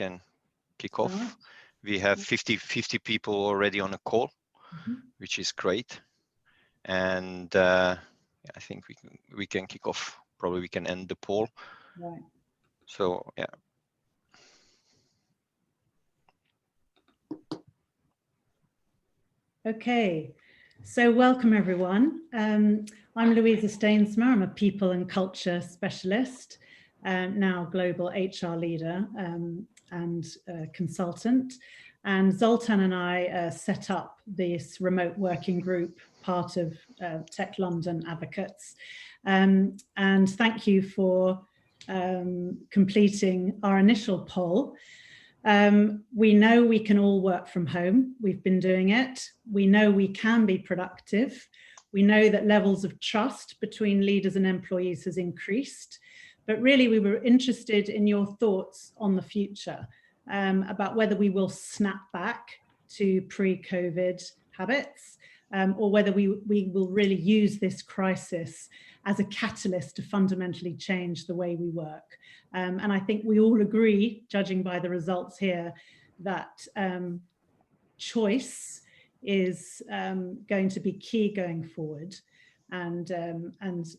can kick All right. off. We have 50 people already on a call, which is great. And I think we can kick off. Probably we can end the poll. Right. So yeah. Okay, so welcome everyone. I'm Louisa Stainsma. I'm a people and culture specialist, now global HR leader and consultant. And Zoltan and I set up this remote working group, part of Tech London Advocates. And thank you for completing our initial poll. We know we can all work from home. We've been doing it. We know we can be productive. We know that levels of trust between leaders and employees has increased. But really, we were interested in your thoughts on the future, about whether we will snap back to pre-COVID habits, or whether we will really use this crisis as a catalyst to fundamentally change the way we work. And I think we all agree, judging by the results here, that choice is going to be key going forward. And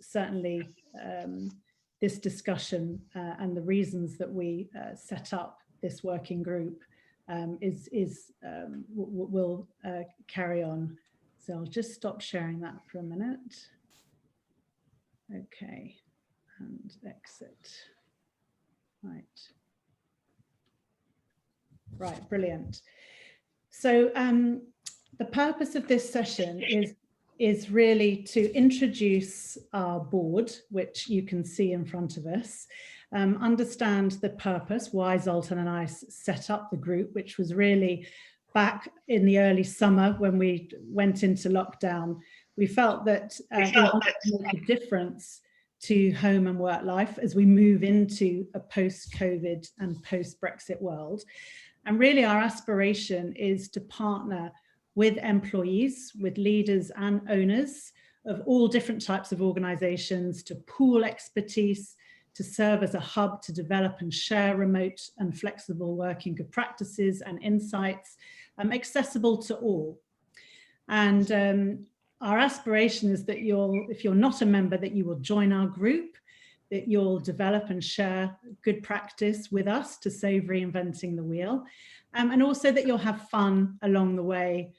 certainly this discussion and the reasons that we set up this working group will carry on. So I'll just stop sharing that for a minute. Okay, and exit. Right, brilliant. So the purpose of this session is really to introduce our board, which you can see in front of us, understand the purpose, why Zoltan and I set up the group, which was really back in the early summer when we went into lockdown. We felt that we wanted to make a difference to home and work life as we move into a post-COVID and post-Brexit world. And really our aspiration is to partner with employees, with leaders and owners of all different types of organizations to pool expertise, to serve as a hub to develop and share remote and flexible working good practices and insights, accessible to all. And our aspiration is that if you're not a member, that you will join our group, that you'll develop and share good practice with us to save reinventing the wheel, and also that you'll have fun along the way,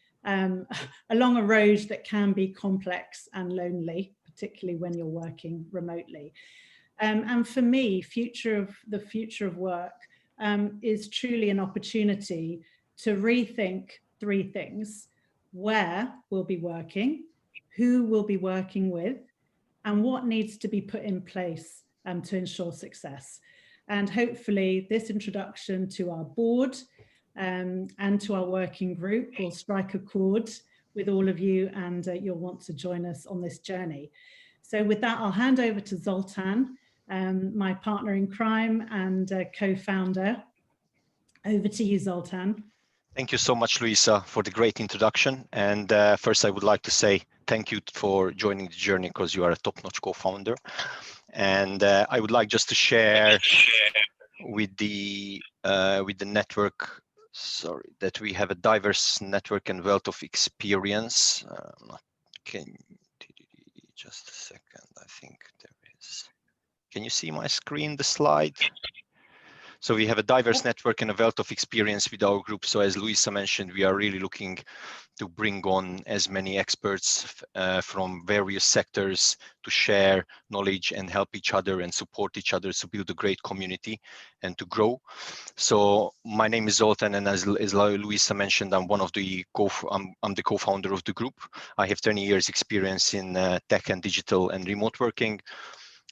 along a road that can be complex and lonely, particularly when you're working remotely. And for me, the future of work is truly an opportunity to rethink three things: where we'll be working, who we'll be working with, and what needs to be put in place to ensure success. And hopefully this introduction to our board and to our working group will strike a chord with all of you, and you'll want to join us on this journey. So with that, I'll hand over to Zoltan, my partner in crime and co-founder. Over to you, Zoltan. Thank you so much, Louisa, for the great introduction. And first, I would like to say thank you for joining the journey, because you are a top-notch co-founder. And I would like just to share with the network, that we have a diverse network and wealth of experience. Just a second, I think there is. Can you see my screen, the slide? So we have a diverse network and a wealth of experience with our group. So as Louisa mentioned, we are really looking to bring on as many experts from various sectors to share knowledge and help each other and support each other to build a great community and to grow. So my name is Zoltan, and as Louisa mentioned, I'm the co-founder of the group. I have 20 years experience in tech and digital and remote working.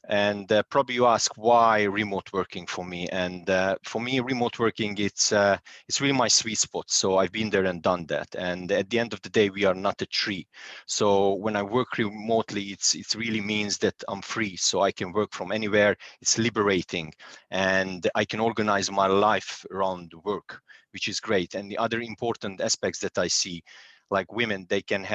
And probably you ask why remote working for me. And for me, remote working, it's really my sweet spot. So I've been there and done that. And at the end of the day, we are not a tree. So when I work remotely, it really means that I'm free. So I can work from anywhere. It's liberating. And I can organize my life around work, which is great. And the other important aspects that I see, like women, they can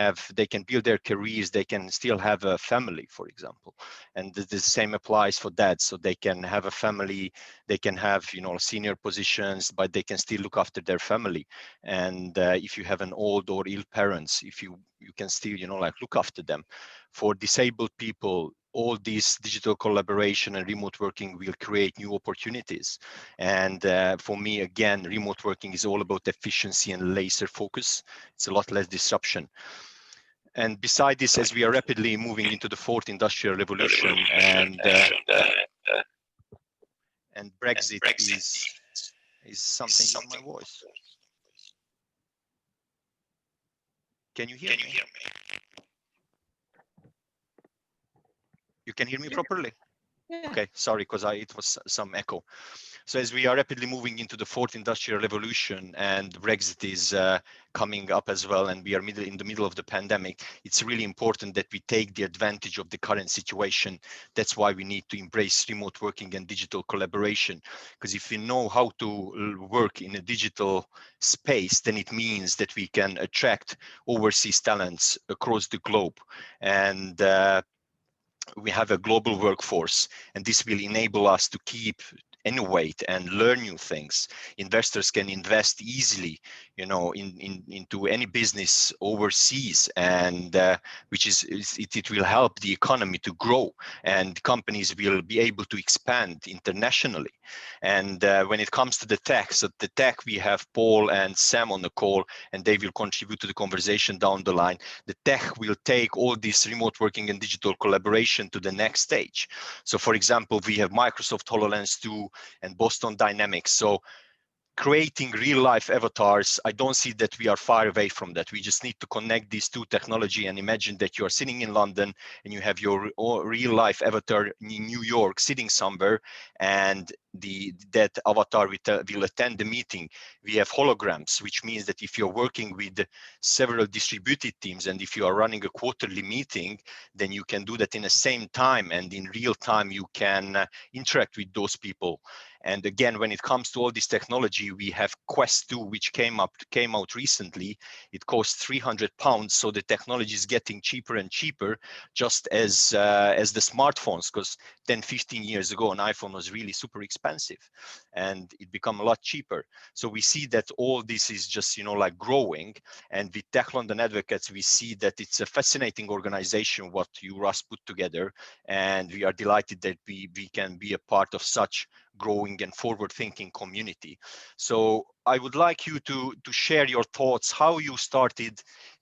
build their careers, they can still have a family, for example. And the same applies for dads. So they can have a family, they can have, you know, senior positions, but they can still look after their family. And if you have an old or ill parents, if you can still, you know, like look after them. For disabled people, all this digital collaboration and remote working will create new opportunities. And for me, again, remote working is all about efficiency and laser focus. It's a lot less disruption. And beside this, as we are rapidly moving into the fourth industrial revolution, and Brexit is something in my voice. Can you hear me? You can hear me properly? Yeah. Okay, sorry, because it was some echo. So as we are rapidly moving into the fourth industrial revolution and Brexit is coming up as well, and we are in the middle of the pandemic, it's really important that we take the advantage of the current situation. That's why we need to embrace remote working and digital collaboration. Because if we know how to work in a digital space, then it means that we can attract overseas talents across the globe. And we have a global workforce, and this will enable us to keep innovate and learn new things. Investors can invest easily, you know, into any business overseas, and it will help the economy to grow, and companies will be able to expand internationally. And when it comes to the tech, so the tech, we have Paul and Sam on the call, and they will contribute to the conversation down the line. The tech will take all this remote working and digital collaboration to the next stage. So for example, we have Microsoft HoloLens 2 and Boston Dynamics. So creating real life avatars, I don't see that we are far away from that. We just need to connect these two technology and imagine that you are sitting in London and you have your real life avatar in New York sitting somewhere, and that avatar will attend the meeting. We have holograms, which means that if you're working with several distributed teams and if you are running a quarterly meeting, then you can do that in the same time, and in real time you can interact with those people. And again, when it comes to all this technology, we have Quest 2, which came out recently. It costs £300, so the technology is getting cheaper and cheaper, just as the smartphones, because 10-15 years ago an iPhone was really super expensive, and it become a lot cheaper. So we see that all this is just, you know, like growing. And with Tech London Advocates, we see that it's a fascinating organization what you, Russ, put together, and we are delighted that we can be a part of such growing and forward-thinking community. So I would like you to share your thoughts, how you started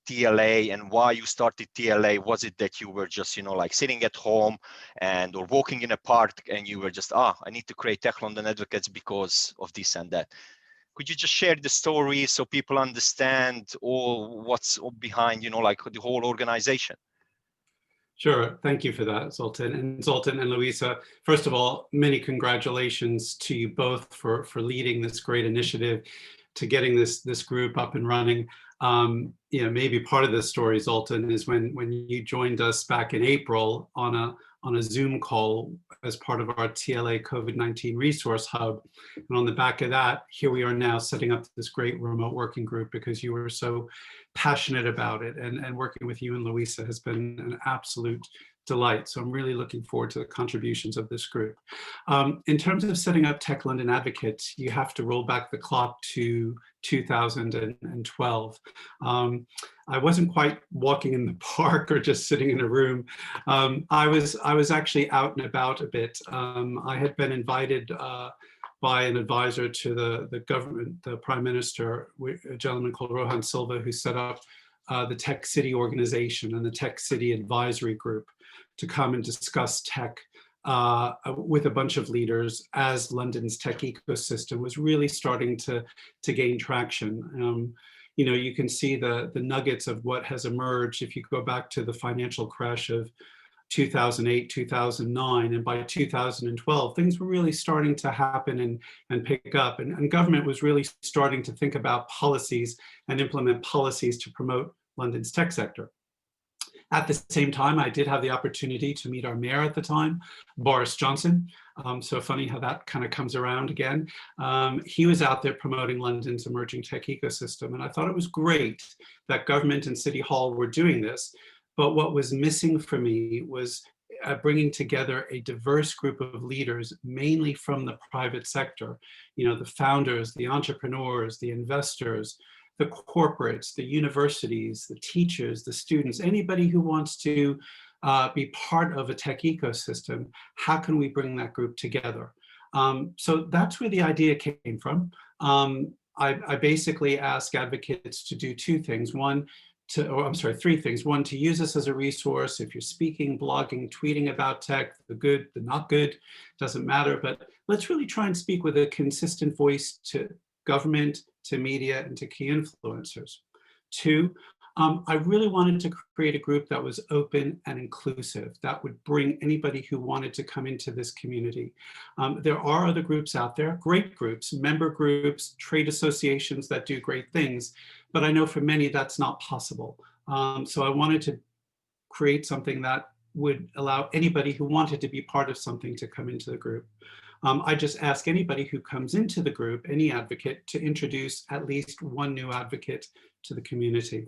TLA and why you started TLA. Was it that you were just, you know, like sitting at home and or walking in a park and you were just, I need to create Tech London Advocates because of this and that? Could you just share the story so people understand all what's behind, you know, like the whole organization? Sure. Thank you for that, Zoltan. And Zoltan and Louisa, first of all, many congratulations to you both for leading this great initiative, to getting this group up and running. You know, maybe part of the story, Zoltan, is when you joined us back in April on a Zoom call as part of our TLA COVID-19 Resource Hub. And on the back of that, here we are now setting up this great remote working group because you were so passionate about it. And working with you and Louisa has been an absolute delight. So I'm really looking forward to the contributions of this group. In terms of setting up Tech London Advocates, you have to roll back the clock to 2012. I wasn't quite walking in the park or just sitting in a room. I was actually out and about a bit. I had been invited by an advisor to the government, the Prime Minister, a gentleman called Rohan Silva, who set up the Tech City organization and the Tech City Advisory Group to come and discuss tech with a bunch of leaders as London's tech ecosystem was really starting to gain traction. You know, you can see the nuggets of what has emerged if you go back to the financial crash of 2008, 2009, and by 2012, things were really starting to happen and pick up, and government was really starting to think about policies and implement policies to promote London's tech sector. At the same time, I did have the opportunity to meet our mayor at the time, Boris Johnson. So funny how that kind of comes around again. He was out there promoting London's emerging tech ecosystem. And I thought it was great that government and City Hall were doing this. But what was missing for me was bringing together a diverse group of leaders, mainly from the private sector, you know, the founders, the entrepreneurs, the investors, the corporates, the universities, the teachers, the students, anybody who wants to be part of a tech ecosystem. How can we bring that group together? So that's where the idea came from. I basically ask advocates to do two things. Three things. One, to use this as a resource. If you're speaking, blogging, tweeting about tech, the good, the not good, doesn't matter. But let's really try and speak with a consistent voice to government, to media, and to key influencers. Two, I really wanted to create a group that was open and inclusive, that would bring anybody who wanted to come into this community. There are other groups out there, great groups, member groups, trade associations that do great things, but I know for many that's not possible. So I wanted to create something that would allow anybody who wanted to be part of something to come into the group. I just ask anybody who comes into the group, any advocate, to introduce at least one new advocate to the community.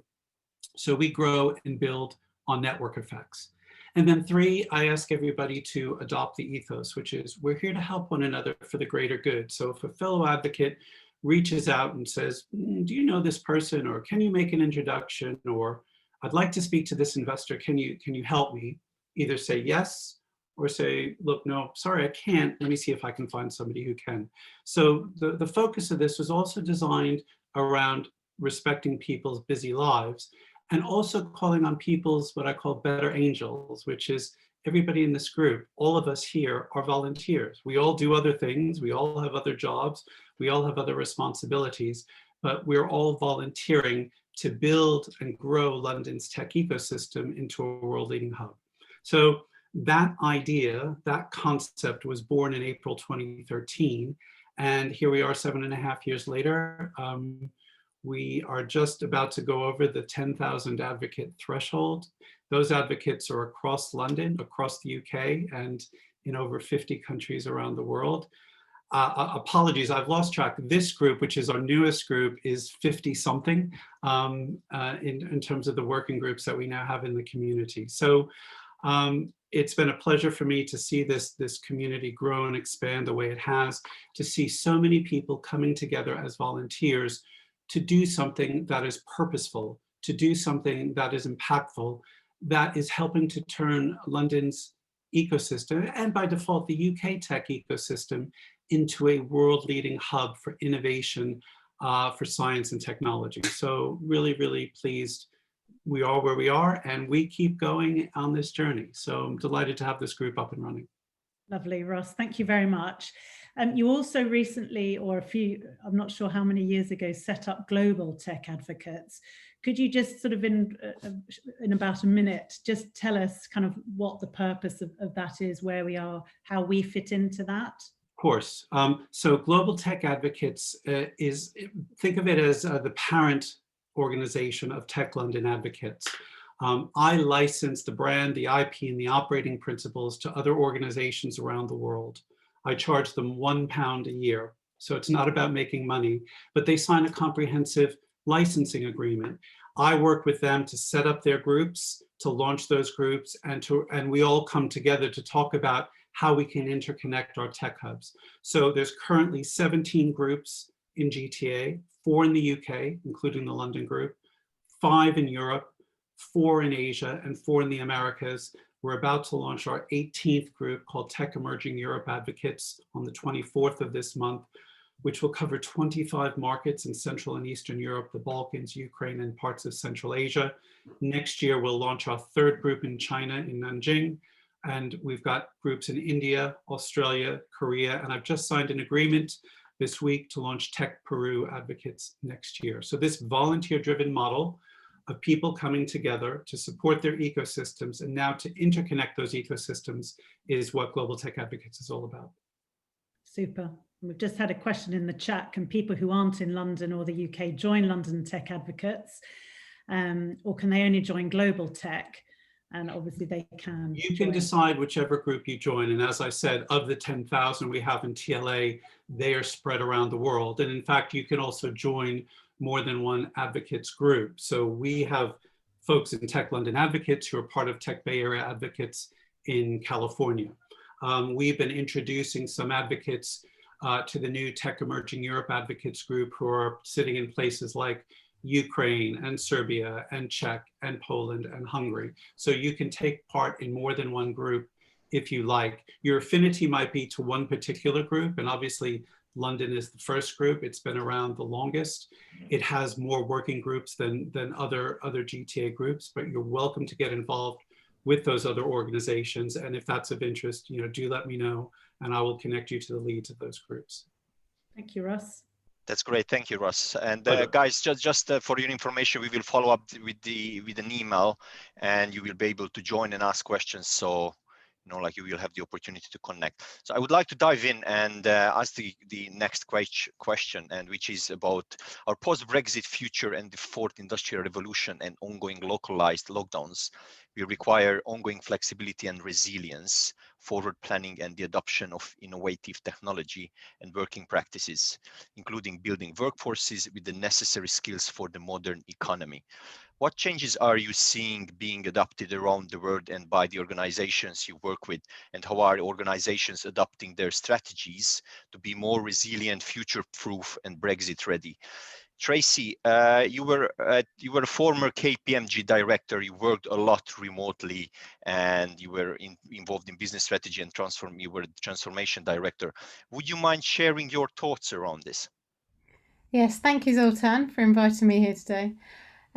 So we grow and build on network effects. And then three, I ask everybody to adopt the ethos, which is we're here to help one another for the greater good. So if a fellow advocate reaches out and says, do you know this person, or can you make an introduction, or I'd like to speak to this investor, can you help me? Either say yes, or say, look, no, sorry, I can't. Let me see if I can find somebody who can. So the focus of this was also designed around respecting people's busy lives, and also calling on people's what I call better angels, which is everybody in this group. All of us here are volunteers. We all do other things. We all have other jobs. We all have other responsibilities, but we're all volunteering to build and grow London's tech ecosystem into a world-leading hub. So that idea, that concept was born in April 2013. And here we are 7.5 years later. We are just about to go over the 10,000 advocate threshold. Those advocates are across London, across the UK, and in over 50 countries around the world. Apologies, I've lost track. This group, which is our newest group, is 50 something in terms of the working groups that we now have in the community. So it's been a pleasure for me to see this community grow and expand the way it has, to see so many people coming together as volunteers to do something that is purposeful, to do something that is impactful, that is helping to turn London's ecosystem, and by default the UK tech ecosystem, into a world-leading hub for innovation, for science and technology. So really, really pleased we are where we are, and we keep going on this journey. So I'm delighted to have this group up and running. Lovely, Ross. Thank you very much. You also recently, or I'm not sure how many years ago, set up Global Tech Advocates. Could you just sort of in about a minute, just tell us kind of what the purpose of that is, where we are, how we fit into that? Of course. So Global Tech Advocates think of it as the parent organization of Tech London Advocates. I license the brand, the IP, and the operating principles to other organizations around the world. I charge them £1 a year. So it's not about making money, but they sign a comprehensive licensing agreement. I work with them to set up their groups, to launch those groups, and we all come together to talk about how we can interconnect our tech hubs. So there's currently 17 groups in GTA, 4 in the UK, including the London group, 5 in Europe, 4 in Asia, and 4 in the Americas. We're about to launch our 18th group called Tech Emerging Europe Advocates on the 24th of this month, which will cover 25 markets in Central and Eastern Europe, the Balkans, Ukraine, and parts of Central Asia. Next year, we'll launch our 3rd group in China, in Nanjing, and we've got groups in India, Australia, Korea, and I've just signed an agreement this week to launch Tech Peru Advocates next year. So this volunteer-driven model of people coming together to support their ecosystems and now to interconnect those ecosystems is what Global Tech Advocates is all about. Super. We've just had a question in the chat. Can people who aren't in London or the UK join London Tech Advocates, or can they only join Global Tech? and obviously they can You can join. decide whichever group you join. And as I said, of the 10,000 we have in TLA, they are spread around the world. And in fact, you can also join more than one advocates group. So we have folks in Tech London Advocates who are part of Tech Bay Area Advocates in California. We've been introducing some advocates to the new Tech Emerging Europe Advocates group who are sitting in places like Ukraine and Serbia and Czech and Poland and Hungary. So you can take part in more than one group if you like. Your affinity might be to one particular group, and obviously London is the first group. It's been around the longest. It has more working groups than other GTA groups, but you're welcome to get involved with those other organizations. And if that's of interest, do let me know, and I will connect you to the leads of those groups. Thank you, Russ. That's great. Thank you, Russ. And guys, just for your information, we will follow up with an email, and you will be able to join and ask questions. So, like you will have the opportunity to connect. So I would like to dive in and ask the next question, and which is about our post-Brexit future and the fourth industrial revolution and ongoing localized lockdowns. We require ongoing flexibility and resilience, forward planning, and the adoption of innovative technology and working practices, including building workforces with the necessary skills for the modern economy. What changes are you seeing being adopted around the world and by the organizations you work with, and how are organizations adopting their strategies to be more resilient, future-proof, and Brexit-ready? Tracy, you were a former KPMG director. You worked a lot remotely, and you were involved in business strategy and you were the transformation director. Would you mind sharing your thoughts around this? Yes, thank you, Zoltan, for inviting me here today.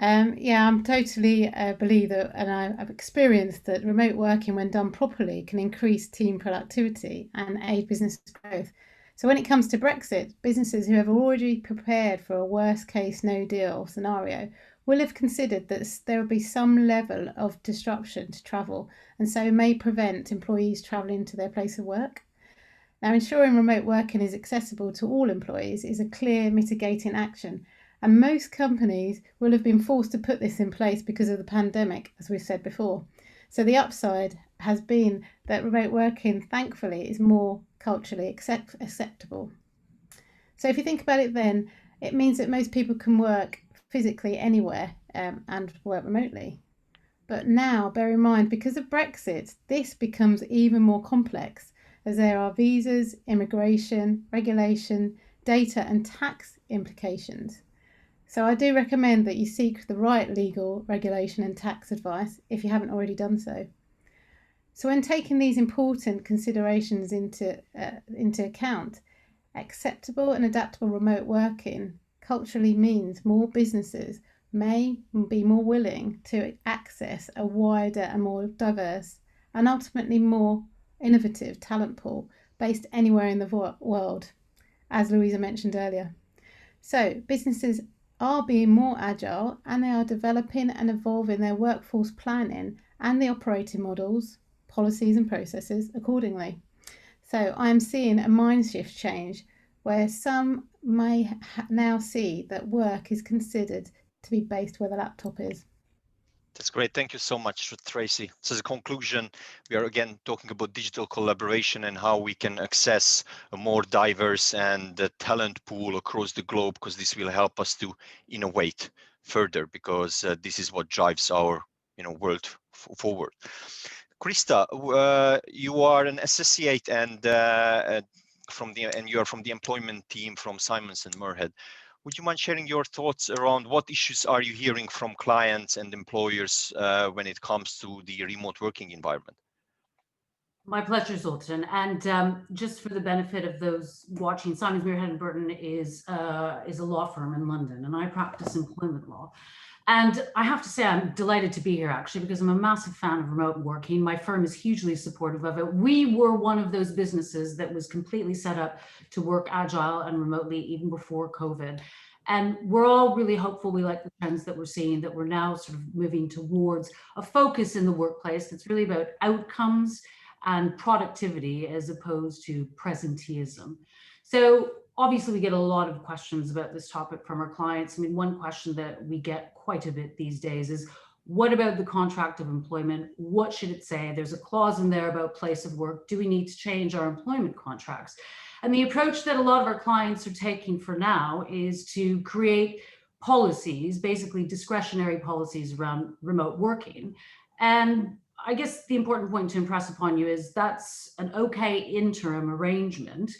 Yeah, I'm totally believe that, and I've experienced that remote working, when done properly, can increase team productivity and aid business growth. So when it comes to Brexit, businesses who have already prepared for a worst case no deal scenario will have considered that there will be some level of disruption to travel, and so may prevent employees travelling to their place of work. Now, ensuring remote working is accessible to all employees is a clear mitigating action. And most companies will have been forced to put this in place because of the pandemic, as we've said before. So the upside has been that remote working, thankfully, is more culturally acceptable. So if you think about it then, it means that most people can work physically anywhere and work remotely. But now, bear in mind, because of Brexit, this becomes even more complex, as there are visas, immigration, regulation, data and tax implications. So I do recommend that you seek the right legal, regulation and tax advice if you haven't already done so. So when taking these important considerations into account, acceptable and adaptable remote working culturally means more businesses may be more willing to access a wider and more diverse and ultimately more innovative talent pool based anywhere in the world, as Louisa mentioned earlier. So businesses are being more agile, and they are developing and evolving their workforce planning and the operating models, policies and processes accordingly. So I am seeing a mind shift change where some may now see that work is considered to be based where the laptop is. That's great. Thank you so much, Tracy. So as a conclusion, we are again talking about digital collaboration and how we can access a more diverse and talent pool across the globe, because this will help us to innovate further, because this is what drives our world forward. Krista, you are an associate and you are from the employment team from Simons & Moorhead. Would you mind sharing your thoughts around what issues are you hearing from clients and employers when it comes to the remote working environment? My pleasure, Zoltan. And just for the benefit of those watching, Simons Moorhead & Burton is a law firm in London, and I practice employment law. And I have to say, I'm delighted to be here, actually, because I'm a massive fan of remote working. My firm is hugely supportive of it. We were one of those businesses that was completely set up to work agile and remotely even before COVID. And we're all really hopeful. We like the trends that we're seeing, that we're now sort of moving towards a focus in the workplace that's really about outcomes and productivity as opposed to presenteeism. So obviously we get a lot of questions about this topic from our clients. I mean, one question that we get quite a bit these days is, What about the contract of employment? What should it say? There's a clause in there about place of work. Do we need to change our employment contracts? And the approach that a lot of our clients are taking for now is to create policies, basically discretionary policies around remote working. And I guess the important point to impress upon you is that's an okay interim arrangement.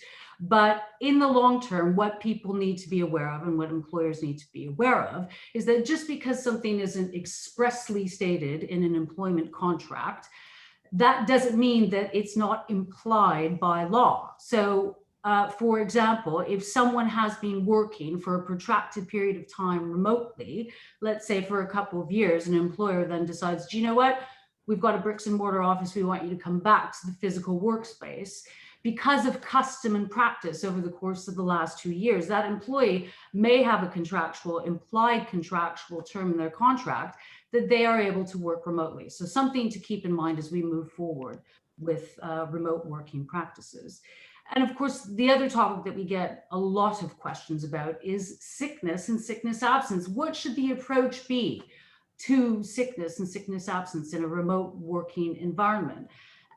But in the long term, what people need to be aware of and what employers need to be aware of is that just because something isn't expressly stated in an employment contract, that doesn't mean that it's not implied by law. So, for example, if someone has been working for a protracted period of time remotely, let's say for a couple of years, an employer then decides, do you know what? We've got a bricks and mortar office. We want you to come back to the physical workspace. Because of custom and practice over the course of the last 2 years, that employee may have a implied contractual term in their contract that they are able to work remotely. So something to keep in mind as we move forward with remote working practices. And of course, the other topic that we get a lot of questions about is sickness and sickness absence. What should the approach be to sickness and sickness absence in a remote working environment?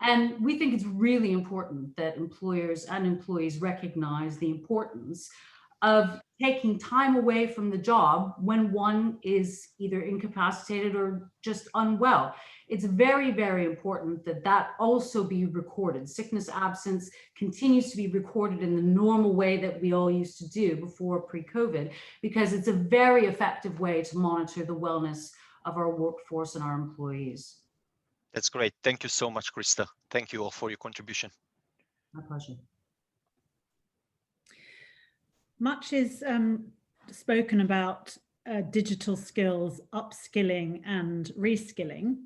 And we think it's really important that employers and employees recognize the importance of taking time away from the job when one is either incapacitated or just unwell. It's very, very important that that also be recorded. Sickness absence continues to be recorded in the normal way that we all used to do before pre-COVID, because it's a very effective way to monitor the wellness of our workforce and our employees. That's great. Thank you so much, Krista. Thank you all for your contribution. My pleasure. Much is spoken about digital skills, upskilling and reskilling.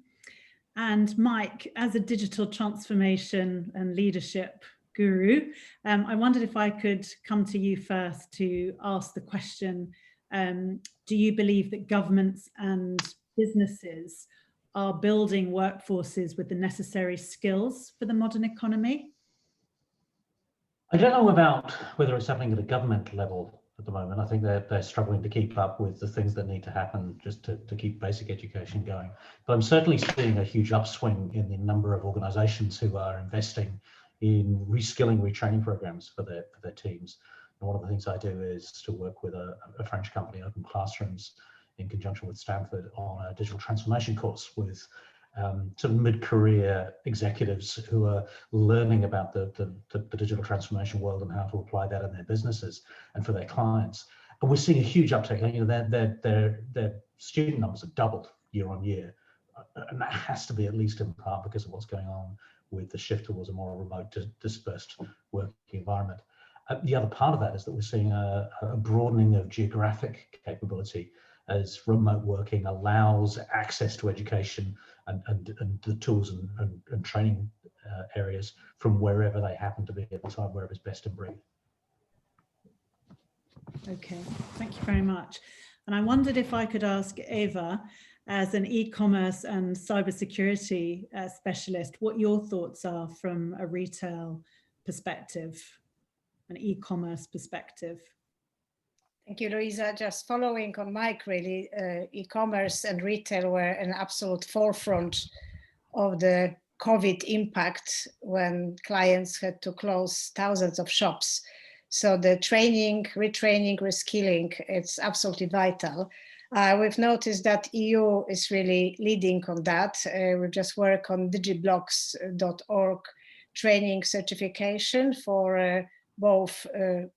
And Mike, as a digital transformation and leadership guru, I wondered if I could come to you first to ask the question, do you believe that governments and businesses are building workforces with the necessary skills for the modern economy? I don't know about whether it's happening at a government level at the moment. I think they're struggling to keep up with the things that need to happen just to keep basic education going. But I'm certainly seeing a huge upswing in the number of organizations who are investing in reskilling, retraining programs for their teams. And one of the things I do is to work with a French company, Open Classrooms, in conjunction with Stanford, on a digital transformation course with sort of mid-career executives who are learning about the digital transformation world and how to apply that in their businesses and for their clients. And we're seeing a huge uptake. You know, their student numbers have doubled year on year, and that has to be at least in part because of what's going on with the shift towards a more remote, dispersed working environment. The other part of that is that we're seeing a broadening of geographic capability as remote working allows access to education and the tools and training areas from wherever they happen to be at the time, wherever's best in breed. Okay, thank you very much. And I wondered if I could ask Eva, as an e-commerce and cybersecurity specialist, what your thoughts are from a retail perspective, an e-commerce perspective. Thank you, Louisa. Just following on Mike, really, e-commerce and retail were an absolute forefront of the COVID impact when clients had to close thousands of shops. So the training, retraining, reskilling, it's absolutely vital. We've noticed that EU is really leading on that. We just work on digiblocks.org training certification for both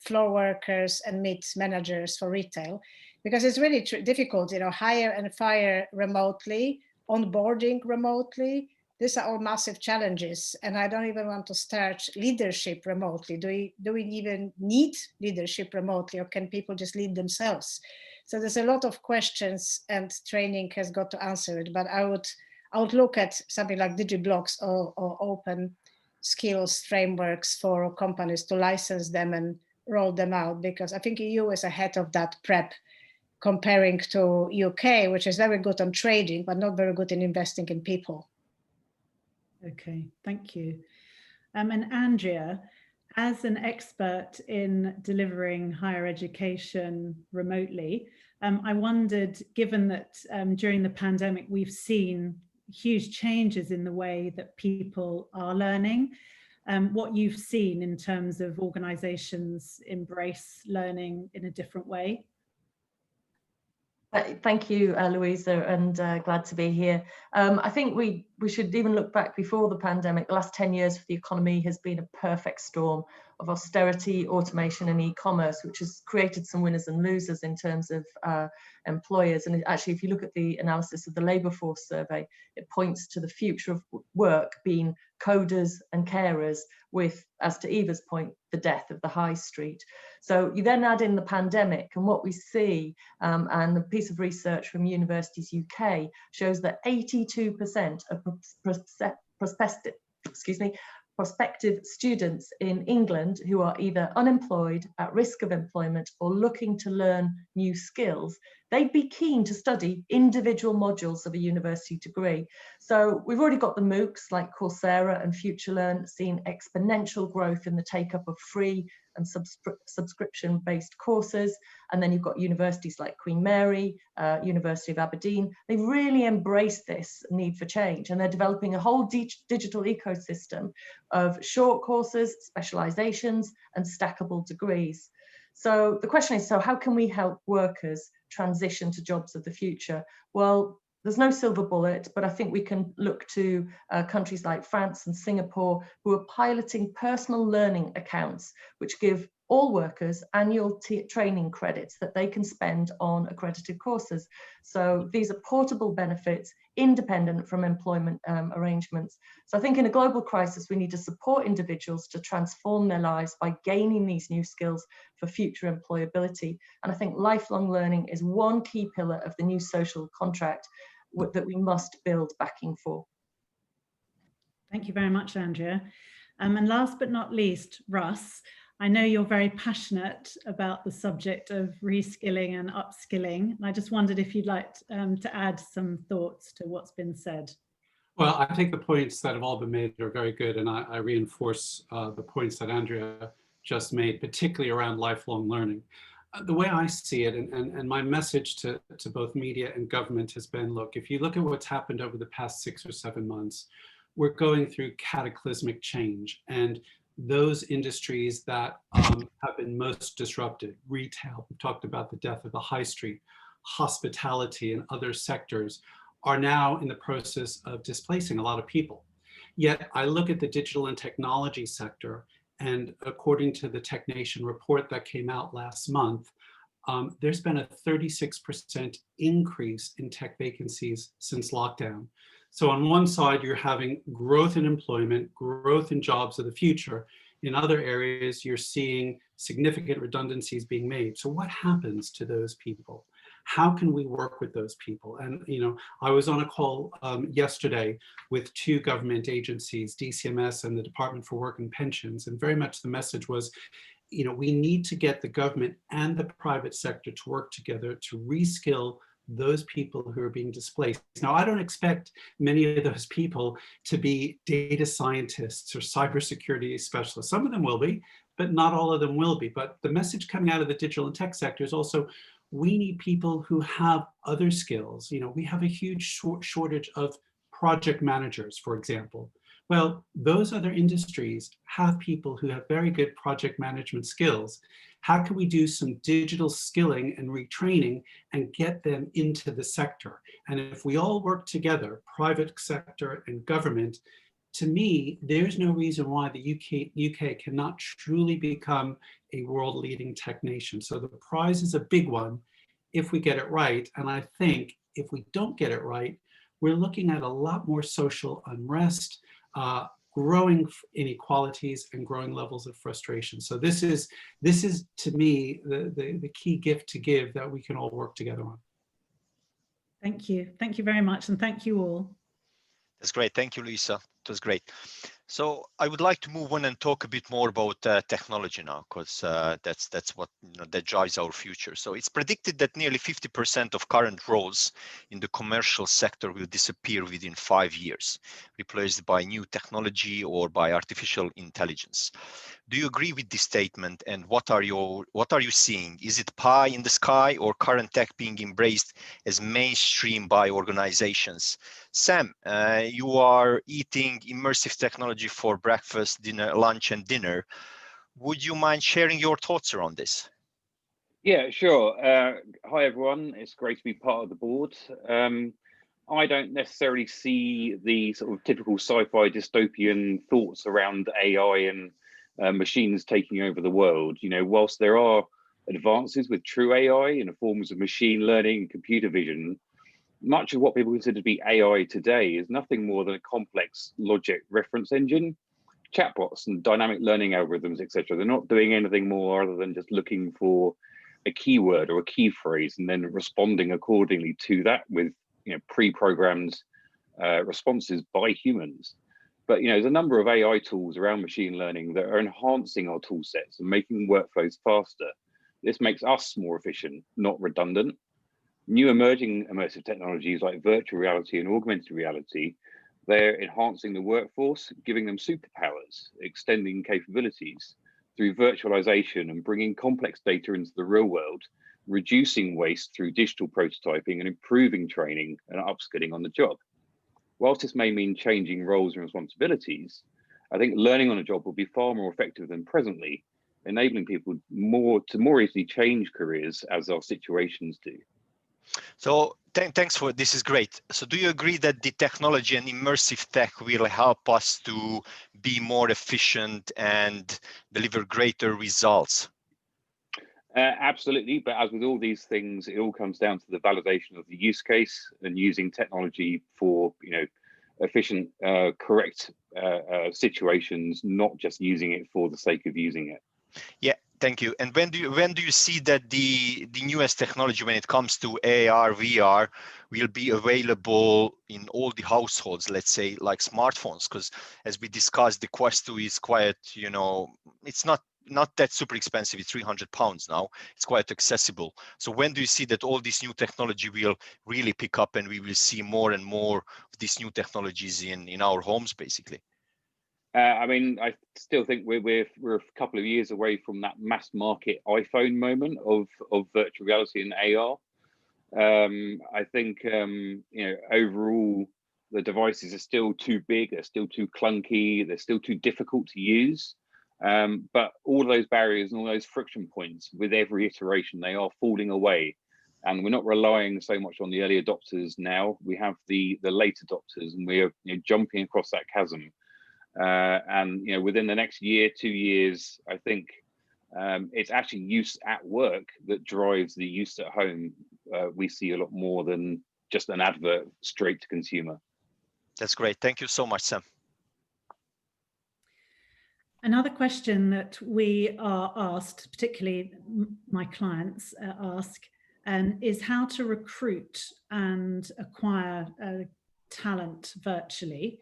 floor workers and mid managers for retail, because it's really difficult, you know, hire and fire remotely, onboarding remotely. These are all massive challenges, and I don't even want to start leadership remotely. Do we even need leadership remotely, or can people just lead themselves? So there's a lot of questions, and training has got to answer it. But I would look at something like DigiBlocks or open skills frameworks for companies to license them and roll them out, because I think EU is ahead of that prep comparing to UK, which is very good on trading, but not very good in investing in people. Okay, thank you. And Andrea, As an expert in delivering higher education remotely, I wondered, given that during the pandemic, we've seen huge changes in the way that people are learning, what you've seen in terms of organizations embrace learning in a different way. Thank you, Louisa, and glad to be here. I think we should even look back before the pandemic. The last 10 years for the economy has been a perfect storm of austerity, automation and e-commerce, which has created some winners and losers in terms of employers. And actually, if you look at the analysis of the labour force survey, it points to the future of work being coders and carers with, as to Eva's point, the death of the high street. So you then add in the pandemic, and what we see, and a piece of research from Universities UK shows that 82% of prospective students in England who are either unemployed, at risk of employment, or looking to learn new skills, they'd be keen to study individual modules of a university degree. So we've already got the MOOCs like Coursera and FutureLearn seeing exponential growth in the take-up of free and subscription-based courses. And then you've got universities like Queen Mary, University of Aberdeen. They've really embraced this need for change, and they're developing a whole digital ecosystem of short courses, specializations, and stackable degrees. So the question is, so how can we help workers transition to jobs of the future? Well, there's no silver bullet, but I think we can look to countries like France and Singapore, who are piloting personal learning accounts, which give all workers annual training credits that they can spend on accredited courses. So these are portable benefits, independent from employment arrangements. So I think in a global crisis, we need to support individuals to transform their lives by gaining these new skills for future employability. And I think lifelong learning is one key pillar of the new social contract that we must build backing for. Thank you very much, Andrea. And last but not least, Russ, I know you're very passionate about the subject of reskilling and upskilling. And I just wondered if you'd like to add some thoughts to what's been said. Well, I think the points that have all been made are very good, and I reinforce the points that Andrea just made, particularly around lifelong learning. The way I see it, and my message to both media and government has been, look, if you look at what's happened over the past 6 or 7 months, we're going through cataclysmic change, and those industries that have been most disrupted, retail, we've talked about the death of the high street, hospitality and other sectors, are now in the process of displacing a lot of people. Yet I look at the digital and technology sector, and according to the TechNation report that came out last month, there's been a 36% increase in tech vacancies since lockdown. So on one side, you're having growth in employment, growth in jobs of the future. In other areas, you're seeing significant redundancies being made. So what happens to those people? How can we work with those people? And, you know, I was on a call yesterday with 2 government agencies, DCMS and the Department for Work and Pensions, and very much the message was, you know, we need to get the government and the private sector to work together to reskill those people who are being displaced. Now, I don't expect many of those people to be data scientists or cybersecurity specialists. Some of them will be, but not all of them will be. But the message coming out of the digital and tech sector is also, we need people who have other skills. You know, we have a huge shortage of project managers, for example. Well, those other industries have people who have very good project management skills. How can we do some digital skilling and retraining and get them into the sector? And if we all work together, private sector and government, to me, there's no reason why the UK cannot truly become a world-leading tech nation. So the prize is a big one if we get it right. And I think if we don't get it right, we're looking at a lot more social unrest, growing inequalities and growing levels of frustration. So this is to me the key gift to give that we can all work together on. Thank you very much, and thank you all. That's great. Thank you, Lisa. It was great. So I would like to move on and talk a bit more about technology now, because that's what that drives our future. So it's predicted that nearly 50% of current roles in the commercial sector will disappear within 5 years, replaced by new technology or by artificial intelligence. Do you agree with this statement? And what are you seeing? Is it pie in the sky or current tech being embraced as mainstream by organizations? Sam, you are eating immersive technology for breakfast, dinner, lunch, and dinner. Would you mind sharing your thoughts around this? Yeah, sure. Hi, everyone. It's great to be part of the board. I don't necessarily see the sort of typical sci-fi dystopian thoughts around AI and machines taking over the world. You know, whilst there are advances with true AI in the forms of machine learning and computer vision, much of what people consider to be AI today is nothing more than a complex logic reference engine, chatbots and dynamic learning algorithms, etc. They're not doing anything more other than just looking for a keyword or a key phrase and then responding accordingly to that with, you know, pre-programmed responses by humans. But, you know, there's a number of AI tools around machine learning that are enhancing our tool sets and making workflows faster. This makes us more efficient, not redundant. New emerging immersive technologies like virtual reality and augmented reality, they're enhancing the workforce, giving them superpowers, extending capabilities through virtualization and bringing complex data into the real world, reducing waste through digital prototyping and improving training and upskilling on the job. Whilst this may mean changing roles and responsibilities, I think learning on a job will be far more effective than presently, enabling people to more easily change careers as our situations do. So thanks for this is great. So do you agree that the technology and immersive tech will help us to be more efficient and deliver greater results? Absolutely, but as with all these things, it all comes down to the validation of the use case and using technology for, you know, efficient, correct situations, not just using it for the sake of using it. Yeah, thank you. And when do you see that the newest technology, when it comes to AR, VR, will be available in all the households, let's say like smartphones? Because as we discussed, the Quest 2 is quite, you know, it's not that super expensive. It's £300 now. It's quite accessible. So when do you see that all this new technology will really pick up and we will see more and more of these new technologies in our homes, basically? I mean, I still think we're a couple of years away from that mass market iPhone moment of virtual reality and AR. I think you know, overall the devices are still too big, they're still too clunky, they're still too difficult to use. But all those barriers and all those friction points with every iteration, they are falling away. And we're not relying so much on the early adopters now. We have the late adopters, and we're, you know, jumping across that chasm. And, you know, within the next year, 2 years, I think it's actually use at work that drives the use at home. We see a lot more than just an advert straight to consumer. That's great. Thank you so much, Sam. Another question that we are asked, particularly my clients ask, is how to recruit and acquire talent virtually.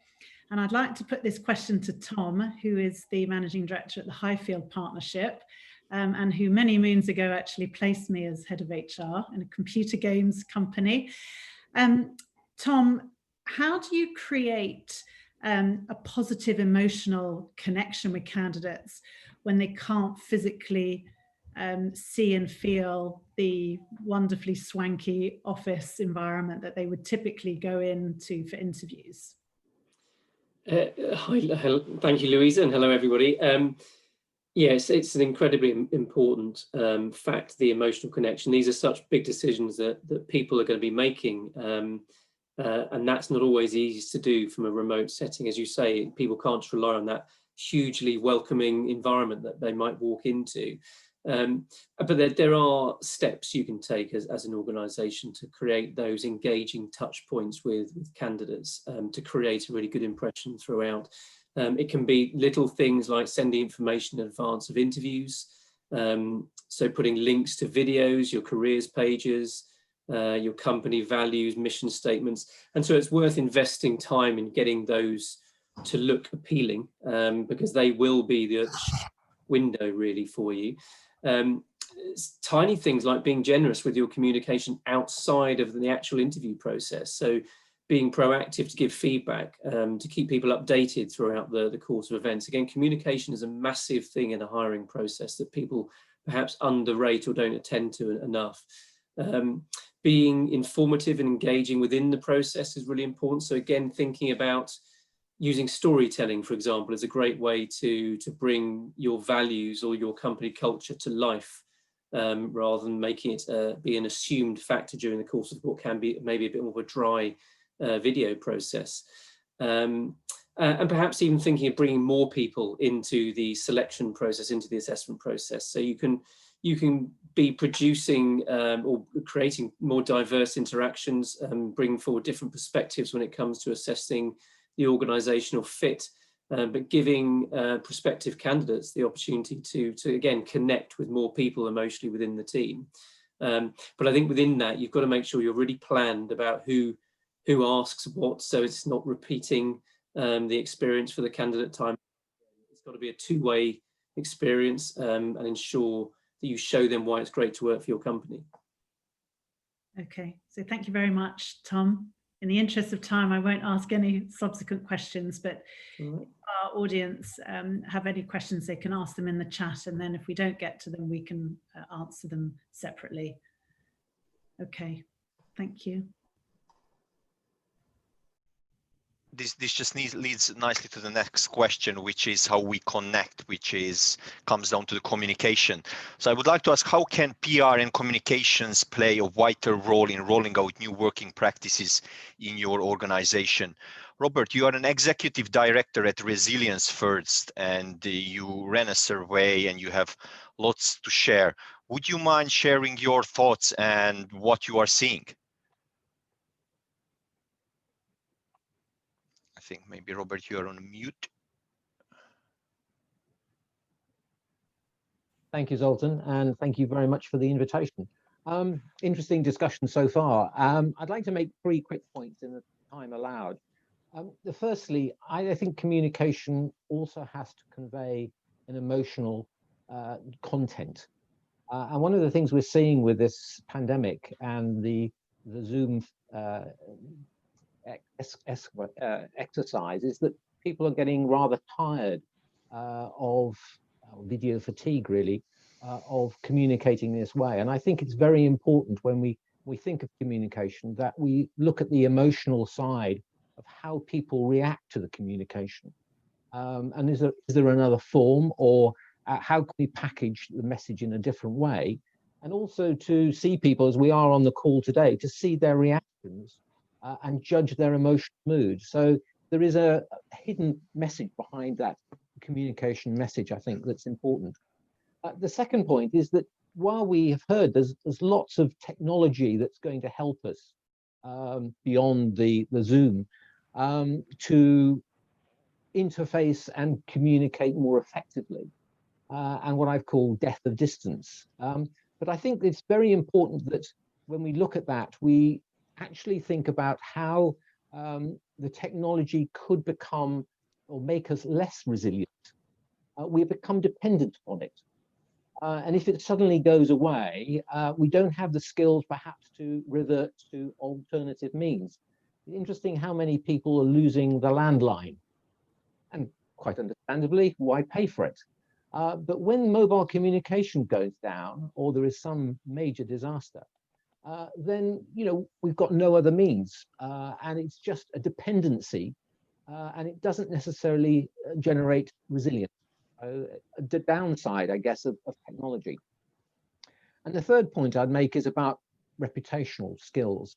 And I'd like to put this question to Tom, who is the Managing Director at the Highfield Partnership, and who many moons ago actually placed me as head of HR in a computer games company. Tom, how do you create a positive emotional connection with candidates when they can't physically see and feel the wonderfully swanky office environment that they would typically go into for interviews? Hi, thank you, Louisa, and hello, everybody. Yes, it's an incredibly important fact, the emotional connection. These are such big decisions that people are going to be making, and that's not always easy to do from a remote setting. As you say, people can't just rely on that hugely welcoming environment that they might walk into. But there are steps you can take as an organisation to create those engaging touch points with candidates, to create a really good impression throughout. It can be little things like sending information in advance of interviews, so putting links to videos, your careers pages, your company values, mission statements. And so it's worth investing time in getting those to look appealing, because they will be the window really for you. Tiny things like being generous with your communication outside of the actual interview process. So being proactive to give feedback, to keep people updated throughout the course of events. Again, communication is a massive thing in a hiring process that people perhaps underrate or don't attend to enough. Being informative and engaging within the process is really important. So again, thinking about using storytelling, for example, is a great way to bring your values or your company culture to life, rather than making it be an assumed factor during the course of what can be maybe a bit more of a dry video process. And perhaps even thinking of bringing more people into the selection process, into the assessment process. So you can be producing or creating more diverse interactions, bringing forward different perspectives when it comes to assessing the organisational fit, but giving prospective candidates the opportunity to again connect with more people emotionally within the team. But I think within that, you've got to make sure you're really planned about who asks what, so it's not repeating the experience for the candidate time. It's got to be a two-way experience, and ensure that you show them why it's great to work for your company. Okay, so thank you very much, Tom. In the interest of time, I won't ask any subsequent questions, but if our audience have any questions, they can ask them in the chat, and then if we don't get to them, we can answer them separately. Okay, thank you. This just leads nicely to the next question, which is how we connect, which comes down to the communication. So I would like to ask, how can PR and communications play a vital role in rolling out new working practices in your organization? Robert, you are an executive director at Resilience First, and you ran a survey and you have lots to share. Would you mind sharing your thoughts and what you are seeing? I think maybe Robert, you are on mute. Thank you, Zoltan, and thank you very much for the invitation. Interesting discussion so far. I'd like to make 3 quick points in the time allowed. Firstly, I think communication also has to convey an emotional content. And one of the things we're seeing with this pandemic and the Zoom exercise is that people are getting rather tired of video fatigue, really, of communicating this way. And I think it's very important when we think of communication that we look at the emotional side of how people react to the communication. And is there another form, or how can we package the message in a different way? And also to see people, as we are on the call today, to see their reactions and judge their emotional mood. So there is a hidden message behind that communication message, I think, that's important. The second point is that while we have heard there's lots of technology that's going to help us beyond the Zoom to interface and communicate more effectively, and what I've called death of distance. But I think it's very important that when we look at that, we actually think about how the technology could become or make us less resilient. We become dependent on it. And if it suddenly goes away, we don't have the skills perhaps to revert to alternative means. It's interesting how many people are losing the landline. And quite understandably, why pay for it? But when mobile communication goes down, or there is some major disaster, then we've got no other means, and it's just a dependency, and it doesn't necessarily generate resilience. The downside, I guess, of technology. And the third point I'd make is about reputational skills.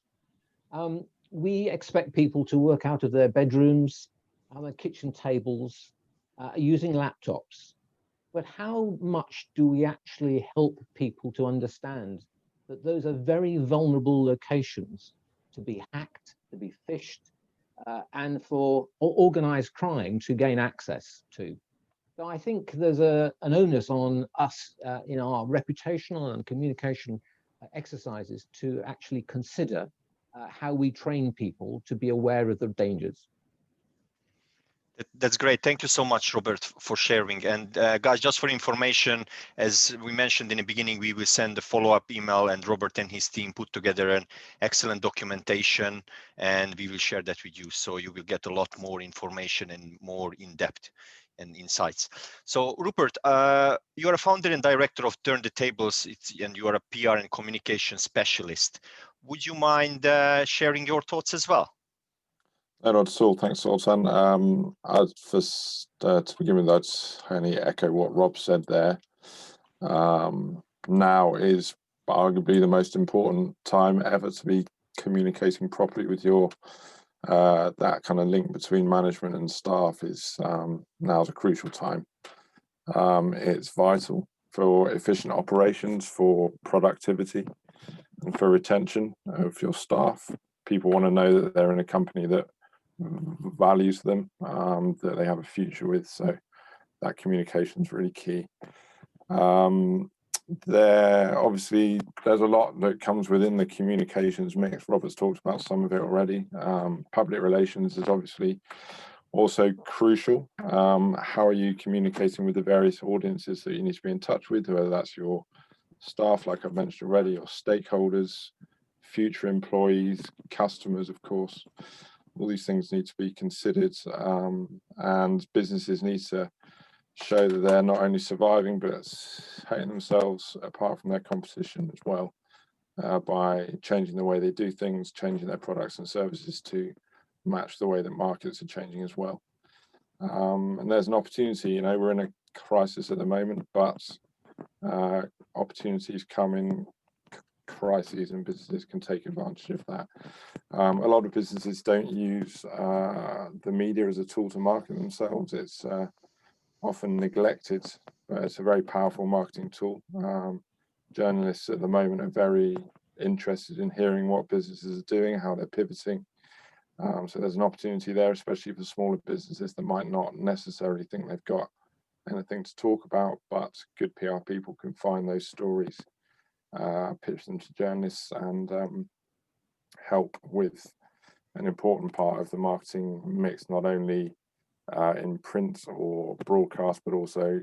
We expect people to work out of their bedrooms, on their kitchen tables, using laptops. But how much do we actually help people to understand that those are very vulnerable locations to be hacked, to be phished, and for organized crime to gain access to? So I think there's an onus on us in our reputational and communication exercises to actually consider how we train people to be aware of the dangers. That's great. Thank you so much, Robert, for sharing. And guys, just for information, as we mentioned in the beginning, we will send a follow-up email, and Robert and his team put together an excellent documentation, and we will share that with you. So you will get a lot more information and more in-depth and insights. So Rupert, you are a founder and director of Turn the Tables, and you are a PR and communication specialist. Would you mind sharing your thoughts as well? No, not at all. Thanks, Zoltan. To begin with, I'd only echo what Rob said there. Now is arguably the most important time ever to be communicating properly with your that kind of link between management and staff is now's a crucial time. It's vital for efficient operations, for productivity, and for retention of your staff. People want to know that they're in a company that values them, that they have a future with. So that communication is really key. There's a lot that comes within the communications mix. Robert's talked about some of it already. Public relations is obviously also crucial. How are you communicating with the various audiences that you need to be in touch with, whether that's your staff, like I've mentioned already, or stakeholders, future employees, customers, of course. All these things need to be considered, and businesses need to show that they're not only surviving but setting themselves apart from their competition as well, by changing the way they do things, changing their products and services to match the way that markets are changing as well. And there's an opportunity, you know, we're in a crisis at the moment, but opportunities come in crises, and businesses can take advantage of that. A lot of businesses don't use the media as a tool to market themselves. It's often neglected, but it's a very powerful marketing tool. Journalists at the moment are very interested in hearing what businesses are doing, how they're pivoting. So there's an opportunity there, especially for smaller businesses that might not necessarily think they've got anything to talk about, but good PR people can find those stories, pitch them to journalists, and help with an important part of the marketing mix, not only in print or broadcast, but also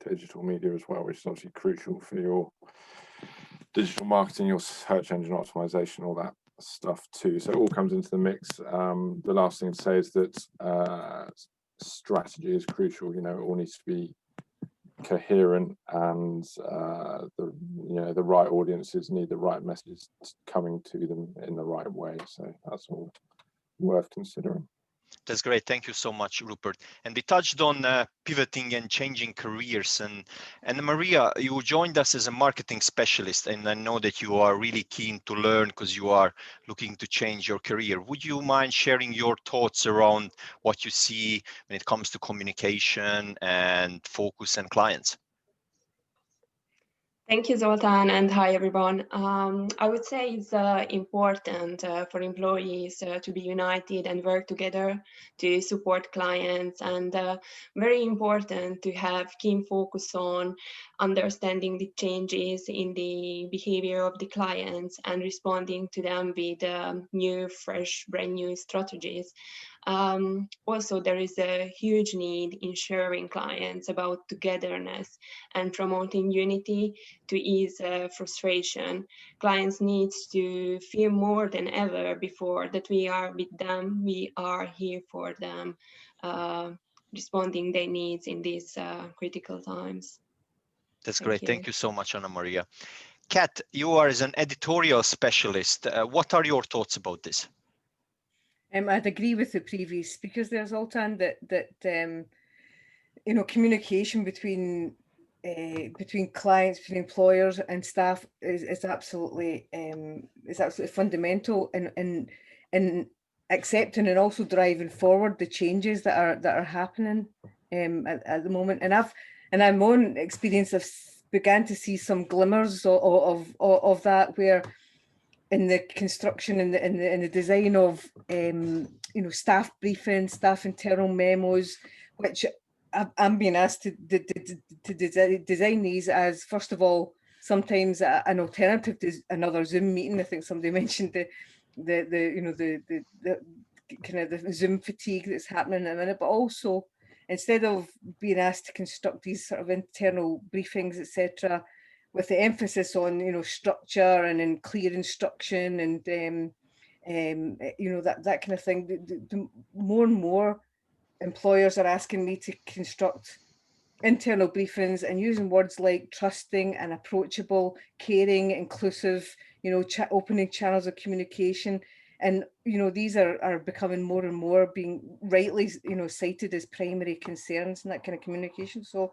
digital media as well, which is obviously crucial for your digital marketing, your search engine optimization, all that stuff too. So it all comes into the mix. The last thing to say is that strategy is crucial. You know, it all needs to be coherent, and the right audiences need the right messages coming to them in the right way. So that's all worth considering. That's great. Thank you so much, Rupert. And we touched on pivoting and changing careers. And Maria, you joined us as a marketing specialist, and I know that you are really keen to learn because you are looking to change your career. Would you mind sharing your thoughts around what you see when it comes to communication and focus and clients? Thank you, Zoltan, and hi, everyone. I would say it's important for employees to be united and work together to support clients, and very important to have keen focus on understanding the changes in the behavior of the clients and responding to them with new, fresh, brand new strategies. Also, there is a huge need in sharing clients about togetherness and promoting unity to ease frustration. Clients need to feel more than ever before that we are with them, we are here for them, responding their needs in these critical times. That's great. Thank you so much, Anna Maria. Kat, you are as an editorial specialist. What are your thoughts about this? I'd agree with the previous speakers there, Zoltan, that communication between clients, between employers and staff is absolutely fundamental in accepting and also driving forward the changes that are happening at the moment. And in my own experience, I've began to see some glimmers of that, where in the construction and the design of staff briefings, staff internal memos, which I'm being asked to design these as, first of all, sometimes an alternative to another Zoom meeting. I think somebody mentioned the kind of the Zoom fatigue that's happening at the minute, but also instead of being asked to construct these sort of internal briefings, etc., with the emphasis on, you know, structure and in clear instruction and you know, that kind of thing, the more and more employers are asking me to construct internal briefings and using words like trusting and approachable, caring, inclusive, you know, opening channels of communication. And, you know, these are becoming more and more being rightly, you know, cited as primary concerns in that kind of communication. So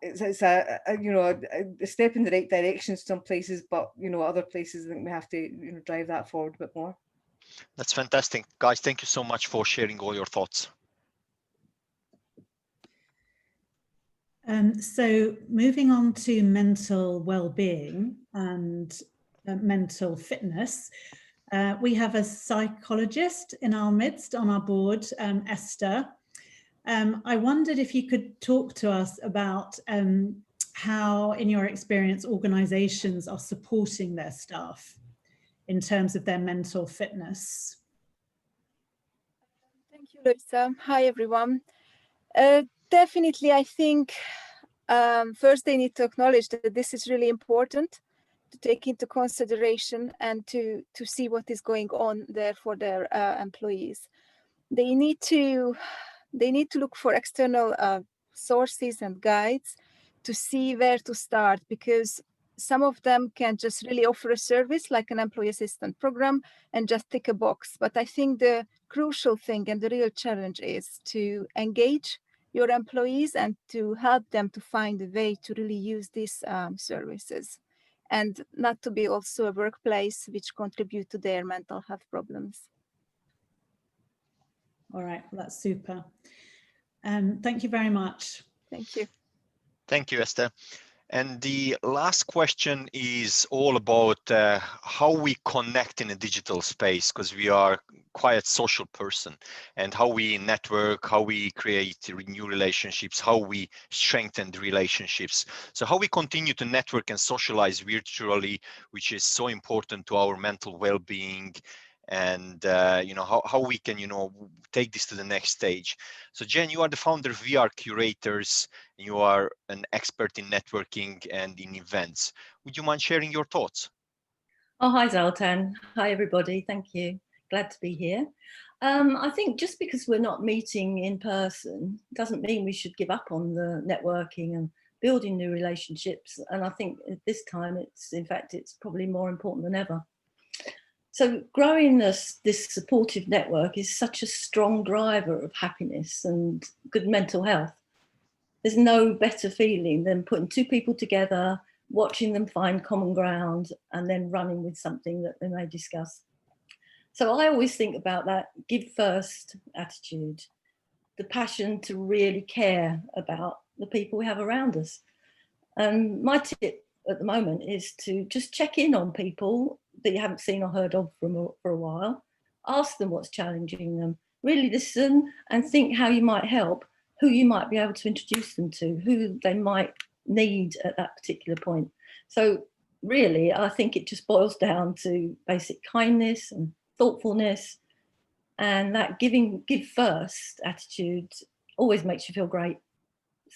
it's a you know, a step in the right direction some places, but, you know, other places I think we have to, you know, drive that forward a bit more. That's fantastic. Guys, thank you so much for sharing all your thoughts. So moving on to mental well-being and mental fitness, we have a psychologist in our midst on our board, Esther. I wondered if you could talk to us about how, in your experience, organisations are supporting their staff in terms of their mental fitness. Thank you, Louisa. Hi, everyone. Definitely, I think first they need to acknowledge that this is really important to take into consideration and to see what is going on there for their employees. They need to look for external sources and guides to see where to start, because some of them can just really offer a service like an employee assistance program and just tick a box. But I think the crucial thing and the real challenge is to engage your employees and to help them to find a way to really use these services, and not to be also a workplace which contribute to their mental health problems. All right, well, that's super. Thank you very much. Thank you. Thank you, Esther. And the last question is all about how we connect in a digital space, because we are quite a social person, and how we network, how we create new relationships, how we strengthen the relationships. So how we continue to network and socialize virtually, which is so important to our mental well-being, and you know, how we can, you know, take this to the next stage. So Jen, you are the founder of VR Curators. You are an expert in networking and in events. Would you mind sharing your thoughts? Oh, hi Zoltan. Hi everybody. Thank you. Glad to be here. I think just because we're not meeting in person doesn't mean we should give up on the networking and building new relationships. And I think at this time, in fact, it's probably more important than ever. So growing this supportive network is such a strong driver of happiness and good mental health. There's no better feeling than putting two people together, watching them find common ground, and then running with something that they may discuss. So I always think about that give first attitude, the passion to really care about the people we have around us. And my tip at the moment is to just check in on people that you haven't seen or heard of for a while. Ask them what's challenging them, really listen and think how you might help, who you might be able to introduce them to, who they might need at that particular point. So really, I think it just boils down to basic kindness and thoughtfulness, and that give first attitude always makes you feel great.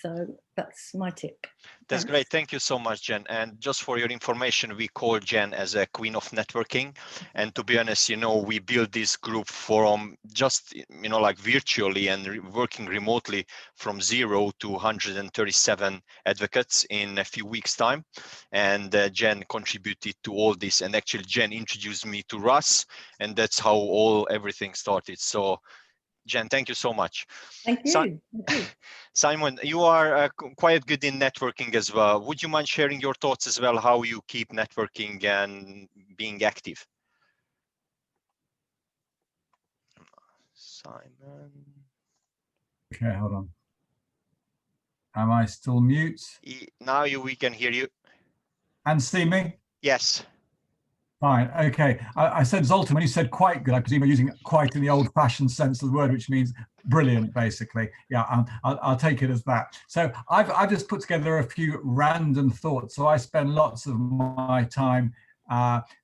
So that's my tip. That's great. Thank you so much, Jen. And just for your information, we call Jen as a queen of networking. And to be honest, you know, we built this group from just, you know, like virtually and working remotely from 0 to 137 advocates in a few weeks' time. And Jen contributed to all this. And actually, Jen introduced me to Russ, and that's how everything started. So Jen, thank you so much. Thank you. Thank you. Simon, you are quite good in networking as well. Would you mind sharing your thoughts as well, how you keep networking and being active? Simon. Okay, hold on. Am I still mute? Now we can hear you. And see me? Yes. Fine, okay. I said Zoltan, when you said quite good, I presume you're using quite in the old-fashioned sense of the word, which means brilliant, basically. Yeah, I'll take it as that. So I've just put together a few random thoughts. So I spend lots of my time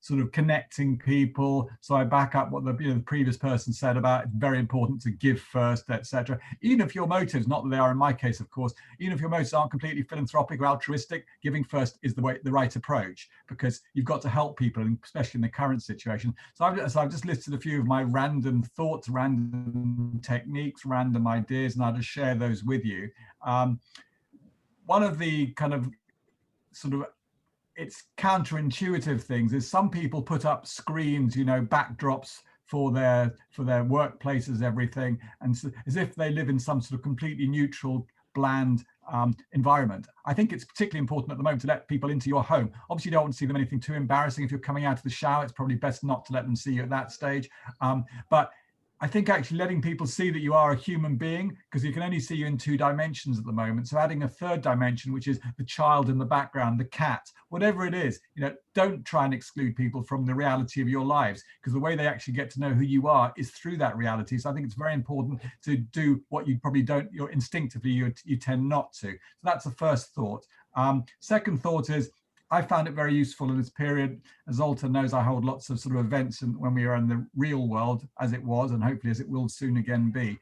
sort of connecting people. So I back up what the previous person said about it's very important to give first, etc. Even if your motives, not that they are in my case, of course, even if your motives aren't completely philanthropic or altruistic, giving first is the right approach, because you've got to help people, and especially in the current situation. So I've just listed a few of my random thoughts, random techniques, random ideas, and I'll just share those with you. One of the kind of sort of it's counterintuitive things is some people put up screens, backdrops for their workplaces, everything, and so, as if they live in some sort of completely neutral, bland environment. I think it's particularly important at the moment to let people into your home. Obviously, you don't want to see them anything too embarrassing. If you're coming out of the shower, it's probably best not to let them see you at that stage. But I think actually letting people see that you are a human being, because you can only see you in 2 dimensions at the moment. So adding a 3rd dimension, which is the child in the background, the cat, whatever it is, don't try and exclude people from the reality of your lives, because the way they actually get to know who you are is through that reality. So I think it's very important to do what you probably don't, instinctively, you tend not to. So that's the first thought. Second thought is, I found it very useful in this period. As Zoltan knows, I hold lots of sort of events when we are in the real world, as it was, and hopefully as it will soon again be.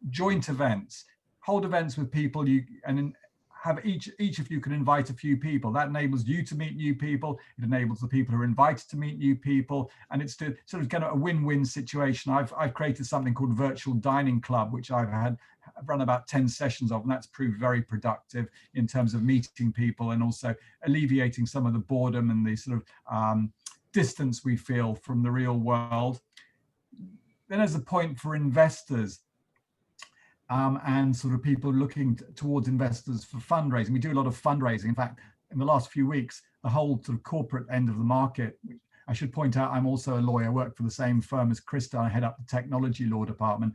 Joint events, hold events with people, and have each of you can invite a few people. That enables you to meet new people. It enables the people who are invited to meet new people, and it's to sort of get a win-win situation. I've created something called Virtual Dining Club, which I've run about 10 sessions of, and that's proved very productive in terms of meeting people and also alleviating some of the boredom and the sort of distance we feel from the real world. Then there's a point for investors and sort of people looking towards investors for fundraising. We do a lot of fundraising. In fact, in the last few weeks, the whole sort of corporate end of the market, I should point out, I'm also a lawyer, I work for the same firm as Krista, I head up the technology law department.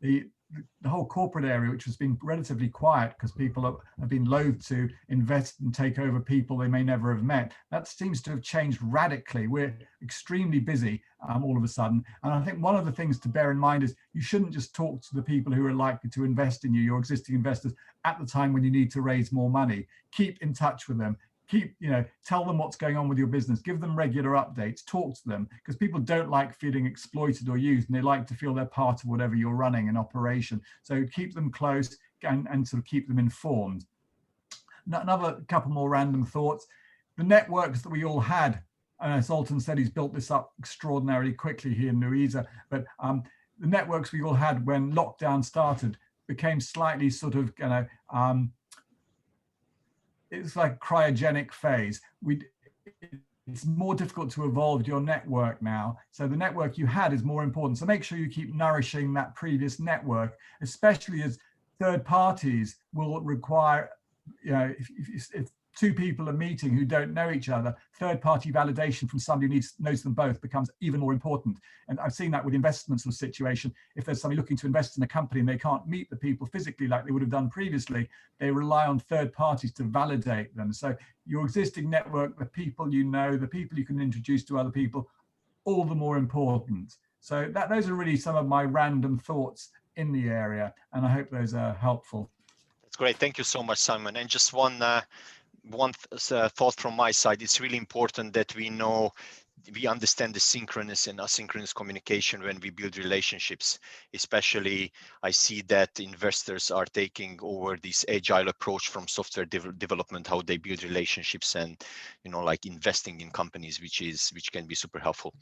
The whole corporate area, which has been relatively quiet because people have been loath to invest and take over people they may never have met, that seems to have changed radically. We're extremely busy all of a sudden. And I think one of the things to bear in mind is you shouldn't just talk to the people who are likely to invest in you, your existing investors, at the time when you need to raise more money. Keep in touch with them. Tell them what's going on with your business, give them regular updates, talk to them, because people don't like feeling exploited or used, and they like to feel they're part of whatever you're running an operation. So keep them close and sort of keep them informed. Another couple more random thoughts. The networks that we all had, as Zoltan said, he's built this up extraordinarily quickly here in Louisa, but the networks we all had when lockdown started became slightly sort of, it's like cryogenic phase. It's more difficult to evolve your network now. So the network you had is more important. So make sure you keep nourishing that previous network, especially as third parties will require, if 2 people are meeting who don't know each other, third-party validation from somebody who knows them both becomes even more important. And I've seen that with investments sort of situation. If there's somebody looking to invest in a company and they can't meet the people physically like they would have done previously, they rely on third parties to validate them. So your existing network, the people you know, the people you can introduce to other people, all the more important. So those are really some of my random thoughts in the area, and I hope those are helpful. That's great. Thank you so much, Simon. And just one thought from my side. It's really important that we understand the synchronous and asynchronous communication when we build relationships. Especially, I see that investors are taking over this agile approach from software development, how they build relationships and, like investing in companies, which can be super helpful.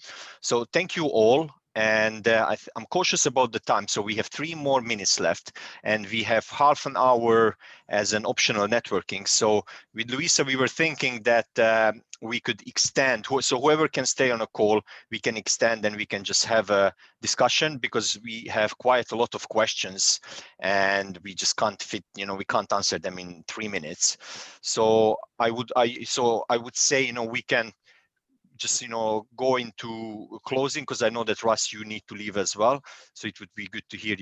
So thank you all. And I'm cautious about the time. So we have 3 more minutes left, and we have half an hour as an optional networking. So with Louisa, we were thinking that we could extend. So whoever can stay on a call, we can extend and we can just have a discussion, because we have quite a lot of questions and we just can't fit, we can't answer them in 3 minutes. So I would say, we can just go into closing, because I know that Russ, you need to leave as well, so it would be good to hear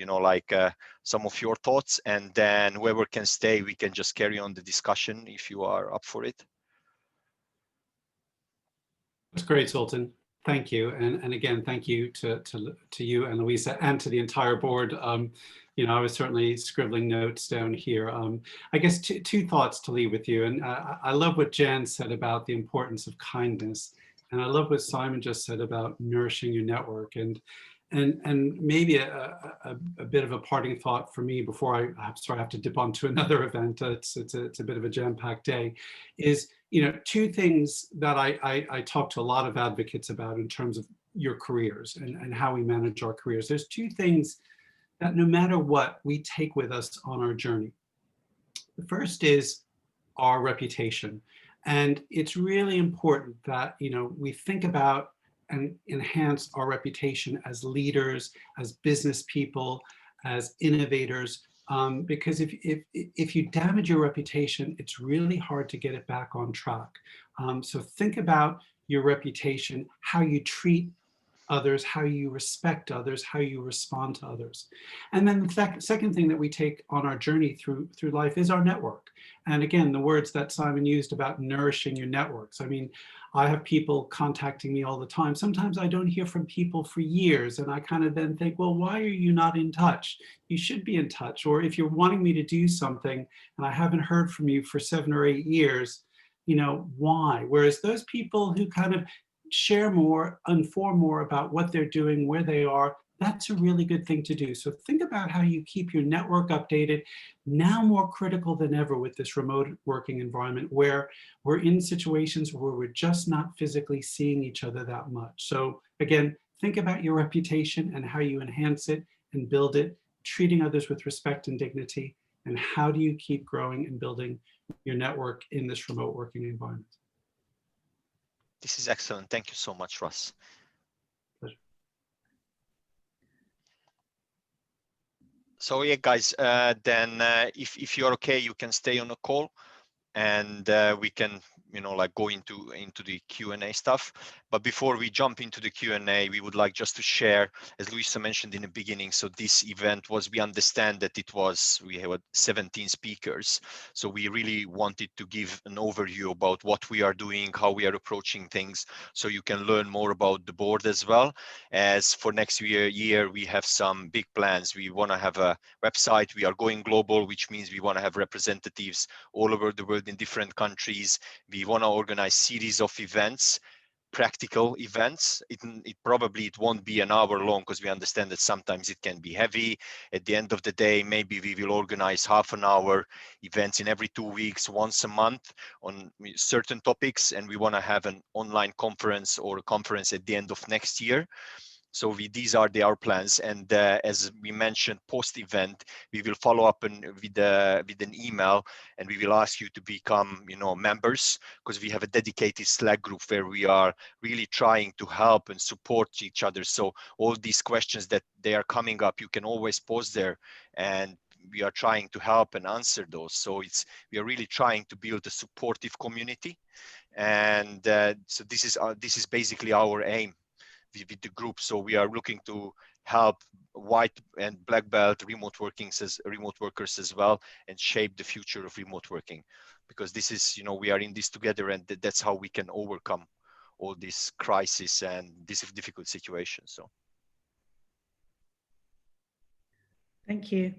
some of your thoughts, and then whoever can stay, we can just carry on the discussion if you are up for it. That's great, Zoltan. Thank you, and again, thank you to you and Louisa and to the entire board. I was certainly scribbling notes down here. I guess two thoughts to leave with you. And I love what Jan said about the importance of kindness. And I love what Simon just said about nourishing your network. And maybe a bit of a parting thought for me before I have to dip onto another event. It's a bit of a jam-packed day. Is two things that I talk to a lot of advocates about in terms of your careers and how we manage our careers. There's two things that no matter what, we take with us on our journey. The first is our reputation. And it's really important that, we think about and enhance our reputation as leaders, as business people, as innovators, because if you damage your reputation, it's really hard to get it back on track. So think about your reputation, how you treat others, how you respect others, how you respond to others. And then the second thing that we take on our journey through life is our network. And again, the words that Simon used about nourishing your networks. I mean, I have people contacting me all the time. Sometimes I don't hear from people for years, and I kind of then think, well, why are you not in touch? You should be in touch. Or if you're wanting me to do something and I haven't heard from you for 7 or 8 years, why? Whereas those people who kind of share more, inform more about what they're doing, where they are, that's a really good thing to do. So think about how you keep your network updated, now more critical than ever with this remote working environment where we're in situations where we're just not physically seeing each other that much. So again, think about your reputation and how you enhance it and build it, treating others with respect and dignity, and how do you keep growing and building your network in this remote working environment. This is excellent. Thank you so much, Russ. Pleasure. So yeah, guys, then if you're okay, you can stay on a call and we can, go into the Q&A stuff. But before we jump into the Q&A, we would like just to share, as Luisa mentioned in the beginning, so this event we understand that we had 17 speakers. So we really wanted to give an overview about what we are doing, how we are approaching things, so you can learn more about the board as well. As for next year, we have some big plans. We want to have a website. We are going global, which means we want to have representatives all over the world in different countries. We want to organize series of events, practical events. It probably won't be an hour long because we understand that sometimes it can be heavy. At the end of the day, maybe we will organize half an hour events in every 2 weeks, once a month on certain topics. And we want to have an online conference or a conference at the end of next year. So these are our plans, and as we mentioned, post-event, we will follow up with an email, and we will ask you to become, members, because we have a dedicated Slack group where we are really trying to help and support each other. So all these questions that they are coming up, you can always post there, and we are trying to help and answer those. So we are really trying to build a supportive community, and so this is basically our aim with the group. So we are looking to help white and black belt remote workers as well, and shape the future of remote working, because this is, we are in this together, and that's how we can overcome all this crisis and this difficult situation. So thank you.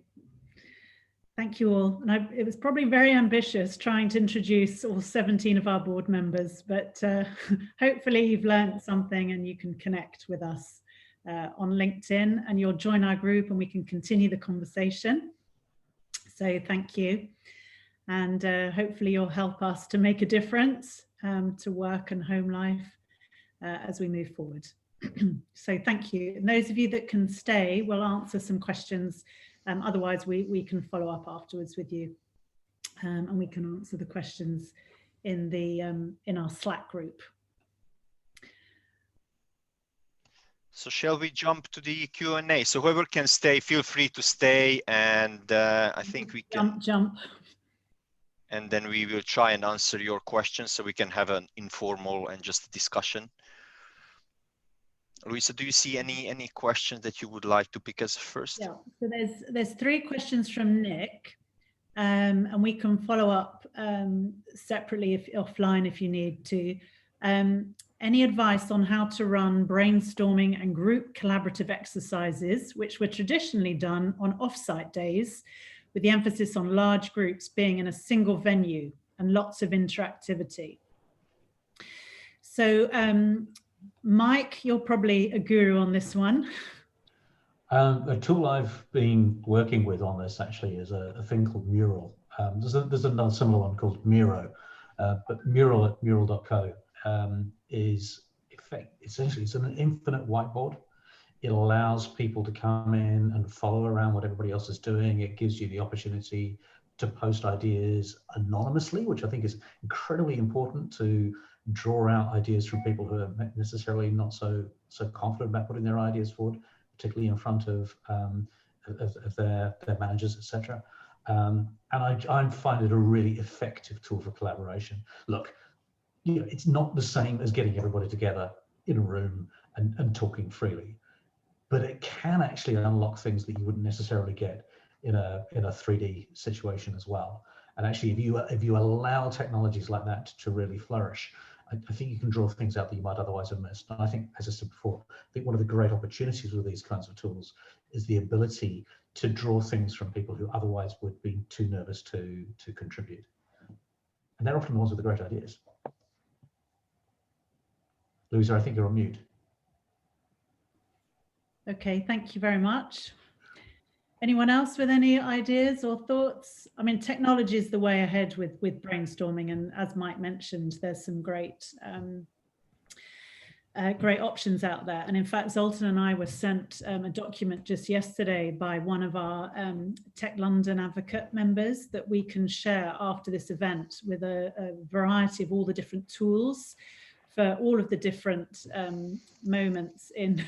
Thank you all. And it was probably very ambitious trying to introduce all 17 of our board members, but hopefully you've learned something and you can connect with us on LinkedIn, and you'll join our group and we can continue the conversation. So thank you. And hopefully you'll help us to make a difference to work and home life as we move forward. So thank you. And those of you that can stay, we'll answer some questions. Otherwise, we can follow up afterwards with you, and we can answer the questions in our Slack group. So shall we jump to the Q&A? So whoever can stay, feel free to stay, and I think we can jump. And then we will try and answer your questions, so we can have an informal and just a discussion. Luisa, do you see any questions that you would like to pick as first? Yeah, so there's 3 questions from Nick, and we can follow up separately offline if you need to. any advice on how to run brainstorming and group collaborative exercises, which were traditionally done on off-site days, with the emphasis on large groups being in a single venue and lots of interactivity. So Mike, you're probably a guru on this one. A tool I've been working with on this actually is a thing called Mural. There's another similar one called Miro, but Mural at mural.co is essentially it's an infinite whiteboard. It allows people to come in and follow around what everybody else is doing. It gives you the opportunity to post ideas anonymously, which I think is incredibly important to draw out ideas from people who are necessarily not so confident about putting their ideas forward, particularly in front of their managers, etc. And I find it a really effective tool for collaboration. Look, it's not the same as getting everybody together in a room and talking freely, but it can actually unlock things that you wouldn't necessarily get in a 3D situation as well. And actually, if you allow technologies like that to really flourish, I think you can draw things out that you might otherwise have missed. And I think, as I said before, I think one of the great opportunities with these kinds of tools is the ability to draw things from people who otherwise would be too nervous to contribute. And they're often the ones with the great ideas. Louisa, I think you're on mute. Okay, thank you very much. Anyone else with any ideas or thoughts? I mean, technology is the way ahead with brainstorming, and as Mike mentioned, there's some great great options out there. And in fact, Zoltan and I were sent a document just yesterday by one of our Tech London advocate members that we can share after this event with a variety of all the different tools for all of the different moments in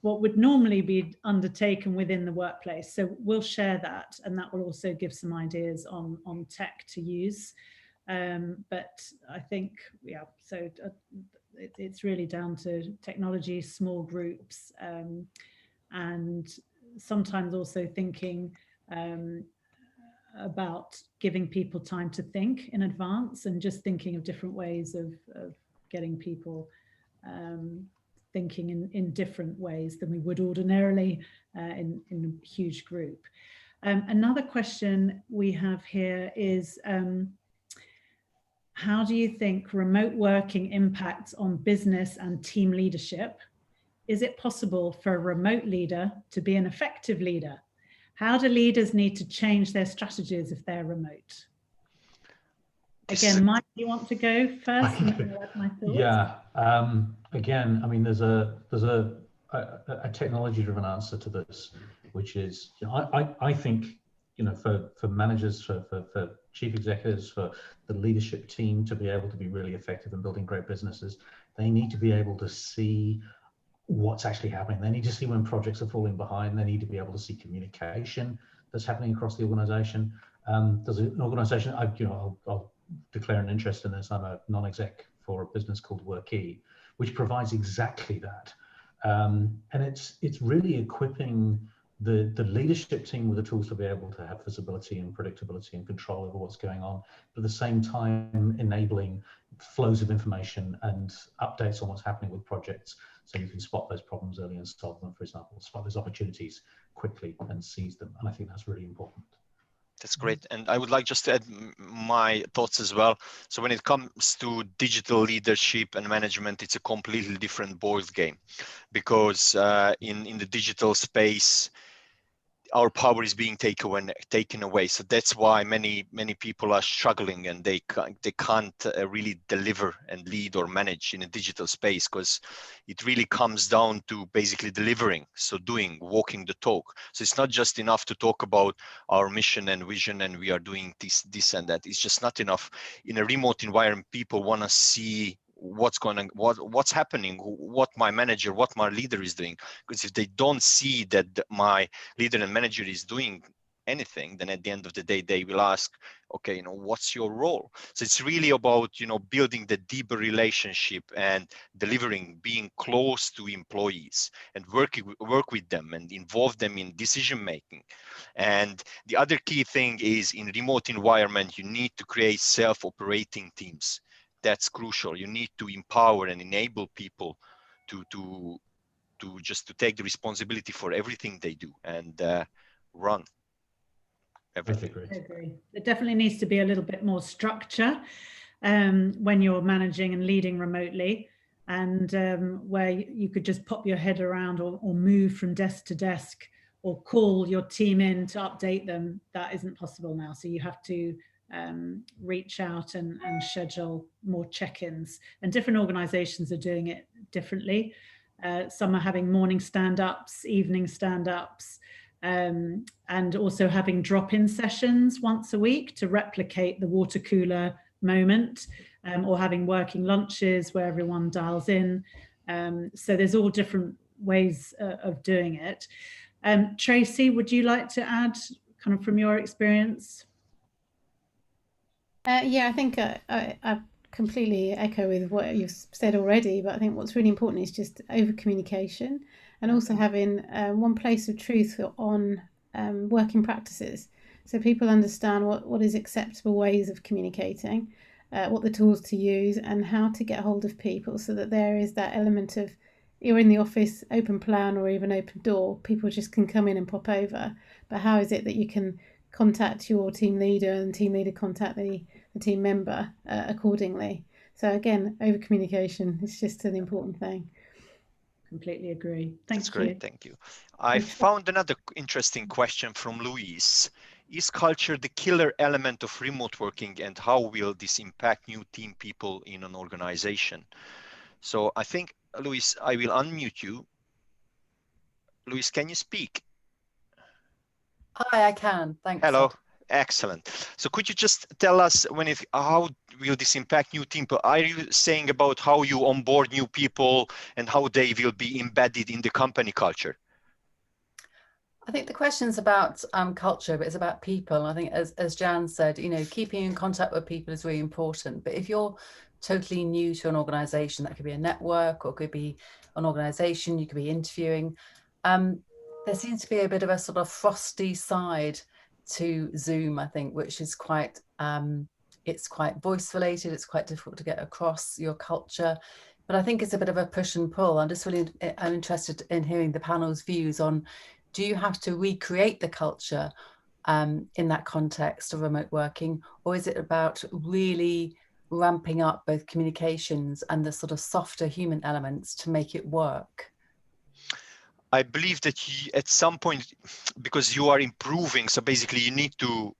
what would normally be undertaken within the workplace. So we'll share that, and that will also give some ideas on tech to use. But I think, yeah, so it's really down to technology, small groups, and sometimes also thinking about giving people time to think in advance and just thinking of different ways of getting people thinking in different ways than we would ordinarily in a huge group. Another question we have here is, how do you think remote working impacts on business and team leadership? Is it possible for a remote leader to be an effective leader? How do leaders need to change their strategies if they're remote? Again, Mike, do you want to go first? And then I'll add my thoughts. Yeah. Again, I mean, there's a technology-driven answer to this, which is, I think, for managers, for chief executives, for the leadership team to be able to be really effective in building great businesses, they need to be able to see what's actually happening. They need to see when projects are falling behind. They need to be able to see communication that's happening across the organization. There's an organization, I'll declare an interest in this. I'm a non-exec for a business called Workey, which provides exactly that. And it's really equipping the leadership team with the tools to be able to have visibility and predictability and control over what's going on, but at the same time enabling flows of information and updates on what's happening with projects, so you can spot those problems early and solve them, for example, spot those opportunities quickly and seize them. And I think that's really important. That's great. And I would like just to add my thoughts as well. So when it comes to digital leadership and management, it's a completely different board game, because in the digital space, our power is being taken away. So that's why many people are struggling, and they can't really deliver and lead or manage in a digital space, because it really comes down to basically delivering. So walking the talk. So it's not just enough to talk about our mission and vision and we are doing this and that. It's just not enough. In a remote environment, people want to see what's happening, what my manager, what my leader is doing. Because if they don't see that my leader and manager is doing anything, then at the end of the day, they will ask, okay, what's your role? So it's really about, building the deeper relationship and delivering, being close to employees and work with them and involve them in decision making. And the other key thing is, in remote environment, you need to create self-operating teams. that's crucial. You need to empower and enable people to just to take the responsibility for everything they do and run everything. I agree. There definitely needs to be a little bit more structure when you're managing and leading remotely, and where you could just pop your head around or move from desk to desk or call your team in to update them. That isn't possible now. So you have to reach out and schedule more check-ins, and different organizations are doing it differently. Some are having morning stand-ups, evening stand-ups, and also having drop-in sessions once a week to replicate the water cooler moment, or having working lunches where everyone dials in. So there's all different ways of doing it. Tracy, would you like to add kind of from your experience? Yeah, I think I completely echo with what you've said already, but I think what's really important is just over communication, and also having one place of truth on working practices, so people understand what is acceptable ways of communicating, what the tools to use, and how to get hold of people, so that there is that element of, you're in the office, open plan or even open door, people just can come in and pop over, but how is it that you can contact your team leader and team leader contact the team member accordingly? So again, over communication is just an important thing. Completely agree. That's great. Thank you. I found another interesting question from Luis. Is culture the killer element of remote working, and how will this impact new team people in an organization? So I think, Luis, I will unmute you. Luis, can you speak? Hi, I can. Thanks. Hello. Excellent. So could you just tell us how will this impact new team? Are you saying about how you onboard new people and how they will be embedded in the company culture? I think the question's about culture, but it's about people. I think as Jan said, keeping in contact with people is really important. But if you're totally new to an organization, that could be a network or could be an organization, you could be interviewing. There seems to be a bit of a sort of frosty side to Zoom, I think, which is quite, it's quite voice related. It's quite difficult to get across your culture, but I think it's a bit of a push and pull. I'm interested in hearing the panel's views on, do you have to recreate the culture in that context of remote working, or is it about really ramping up both communications and the sort of softer human elements to make it work? I believe that at some point, because you are improving, so basically you need to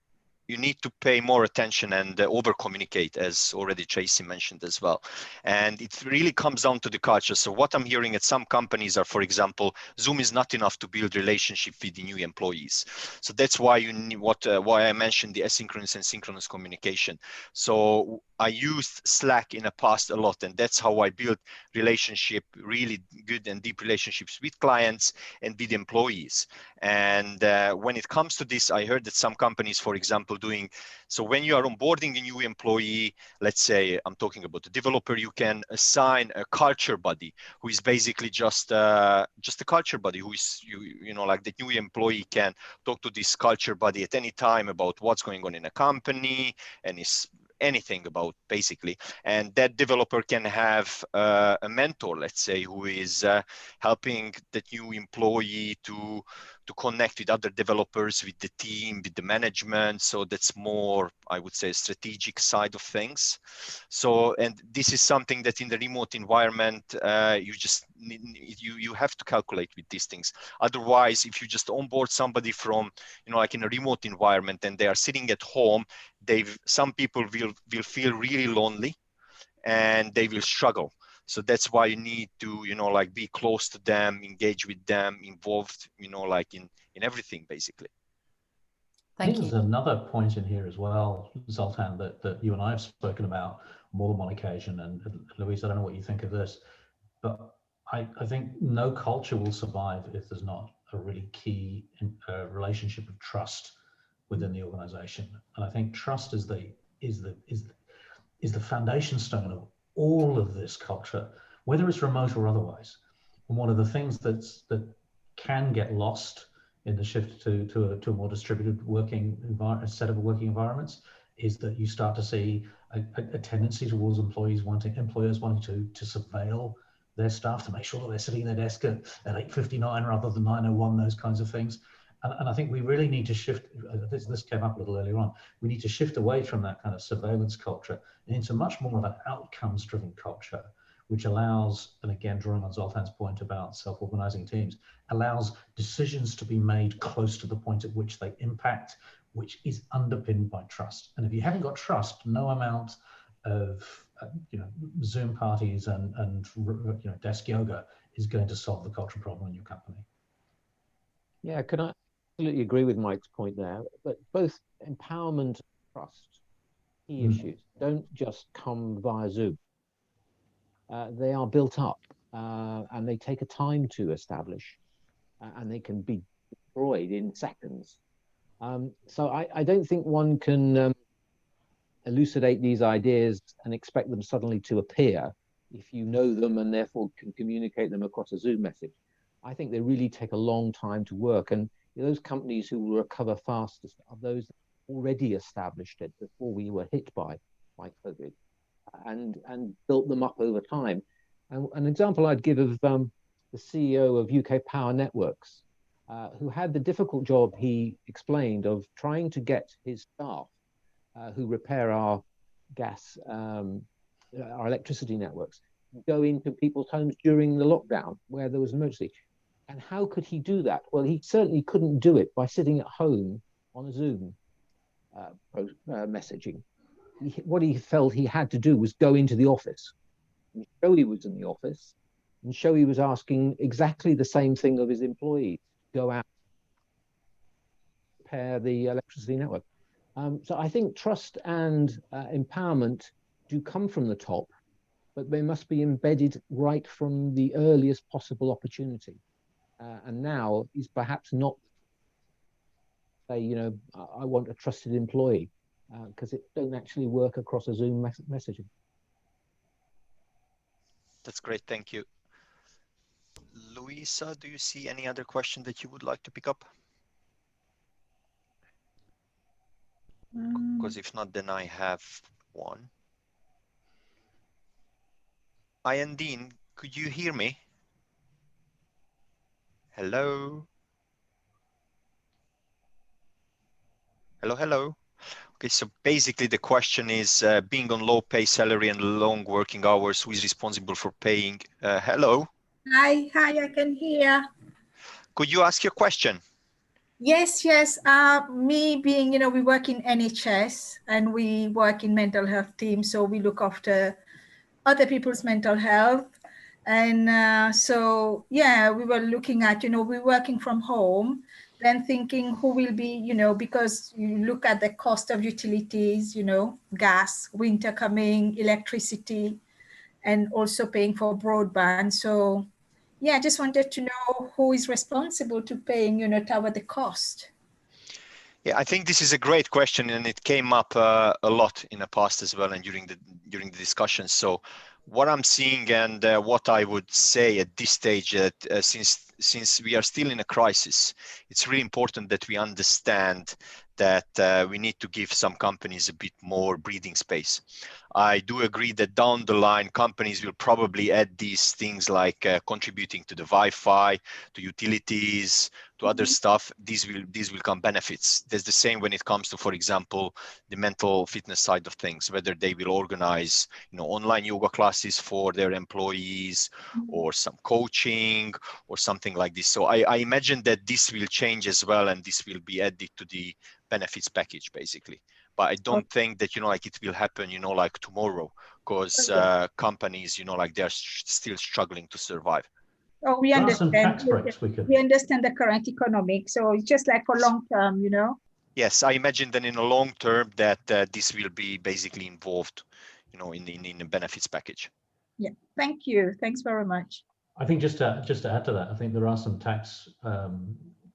pay more attention and over communicate, as already Tracy mentioned as well. And it really comes down to the culture. So what I'm hearing at some companies are, for example, Zoom is not enough to build relationship with the new employees. So that's why you need why I mentioned the asynchronous and synchronous communication. So I used Slack in the past a lot, and that's how I built really good and deep relationships with clients and with employees. And when it comes to this, I heard that some companies, for example, so when you are onboarding a new employee, let's say I'm talking about a developer, you can assign a culture buddy who is basically just a culture buddy who is like the new employee can talk to this culture buddy at any time about what's going on in a company and is anything about basically, and that developer can have a mentor, let's say, who is helping the new employee to connect with other developers, with the team, with the management. So that's more, I would say, strategic side of things. So, and this is something that in the remote environment, you have to calculate with these things. Otherwise, if you just onboard somebody from, like in a remote environment and they are sitting at home, some people will feel really lonely and they will struggle. So that's why you need to, like be close to them, engage with them, involved, like in everything, basically. I think there's another point in here as well, Zoltan, that you and I have spoken about more than one occasion. And Louise, I don't know what you think of this, but I think no culture will survive if there's not a really key relationship of trust within the organization. And I think trust is the foundation stone of all of this culture, whether it's remote or otherwise. And one of the things that can get lost in the shift to a more distributed working set of working environments is that you start to see a tendency towards employers wanting to surveil their staff to make sure that they're sitting at their desk at 8:59 rather than 9:01, those kinds of things. And I think we really need to shift, this came up a little earlier on, we need to shift away from that kind of surveillance culture into much more of an outcomes-driven culture, which allows, and again, drawing on Zoltan's point about self-organizing teams, allows decisions to be made close to the point at which they impact, which is underpinned by trust. And if you haven't got trust, no amount of Zoom parties and desk yoga is going to solve the cultural problem in your company. Yeah, can I absolutely agree with Mike's point there, but both empowerment and trust, key issues, don't just come via Zoom. They are built up and they take a time to establish and they can be destroyed in seconds. So I don't think one can elucidate these ideas and expect them suddenly to appear if you know them and therefore can communicate them across a Zoom message. I think they really take a long time to work, and those companies who will recover fastest are those that already established it before we were hit by COVID and built them up over time. And an example I'd give of the CEO of UK Power Networks, who had the difficult job, he explained, of trying to get his staff who repair our gas, our electricity networks, go into people's homes during the lockdown where there was an emergency. And how could he do that? Well, he certainly couldn't do it by sitting at home on a Zoom messaging. What he felt he had to do was go into the office and show he was in the office and show he was asking exactly the same thing of his employees, go out, repair the electricity network. So I think trust and empowerment do come from the top, but they must be embedded right from the earliest possible opportunity. And now is perhaps not say, I want a trusted employee, because it don't actually work across a Zoom messaging. That's great, thank you. Louisa, do you see any other question that you would like to pick up? Because if not, then I have one. Ian Dean, could you hear me? Hello? Hello, hello. Okay, so basically the question is, being on low pay salary and long working hours, who is responsible for paying? Hello? Hi, I can hear. Could you ask your question? Yes. Me being, we work in NHS and we work in mental health teams, so we look after other people's mental health. And so, yeah, we were looking at, we're working from home, then thinking who will be, because you look at the cost of utilities, gas, winter coming, electricity, and also paying for broadband. So, yeah, I just wanted to know who is responsible to paying, cover the cost. Yeah, I think this is a great question, and it came up a lot in the past as well, and during the discussion. So, what I'm seeing and what I would say at this stage, that since we are still in a crisis, it's really important that we understand that we need to give some companies a bit more breathing space. I do agree that down the line, companies will probably add these things like contributing to the Wi-Fi, to utilities, to other stuff. These will come benefits. There's the same when it comes to, for example, the mental fitness side of things, whether they will organize, online yoga classes for their employees, or some coaching or something like this. So I imagine that this will change as well, and this will be added to the benefits package basically. But I don't think that, it will happen, like tomorrow, because companies, they're still struggling to survive. Oh, we understand. We understand the current economic. So it's just like for long term, Yes, I imagine that in the long term that this will be basically involved, in the benefits package. Yeah, thank you. Thanks very much. I think just to add to that, I think there are some tax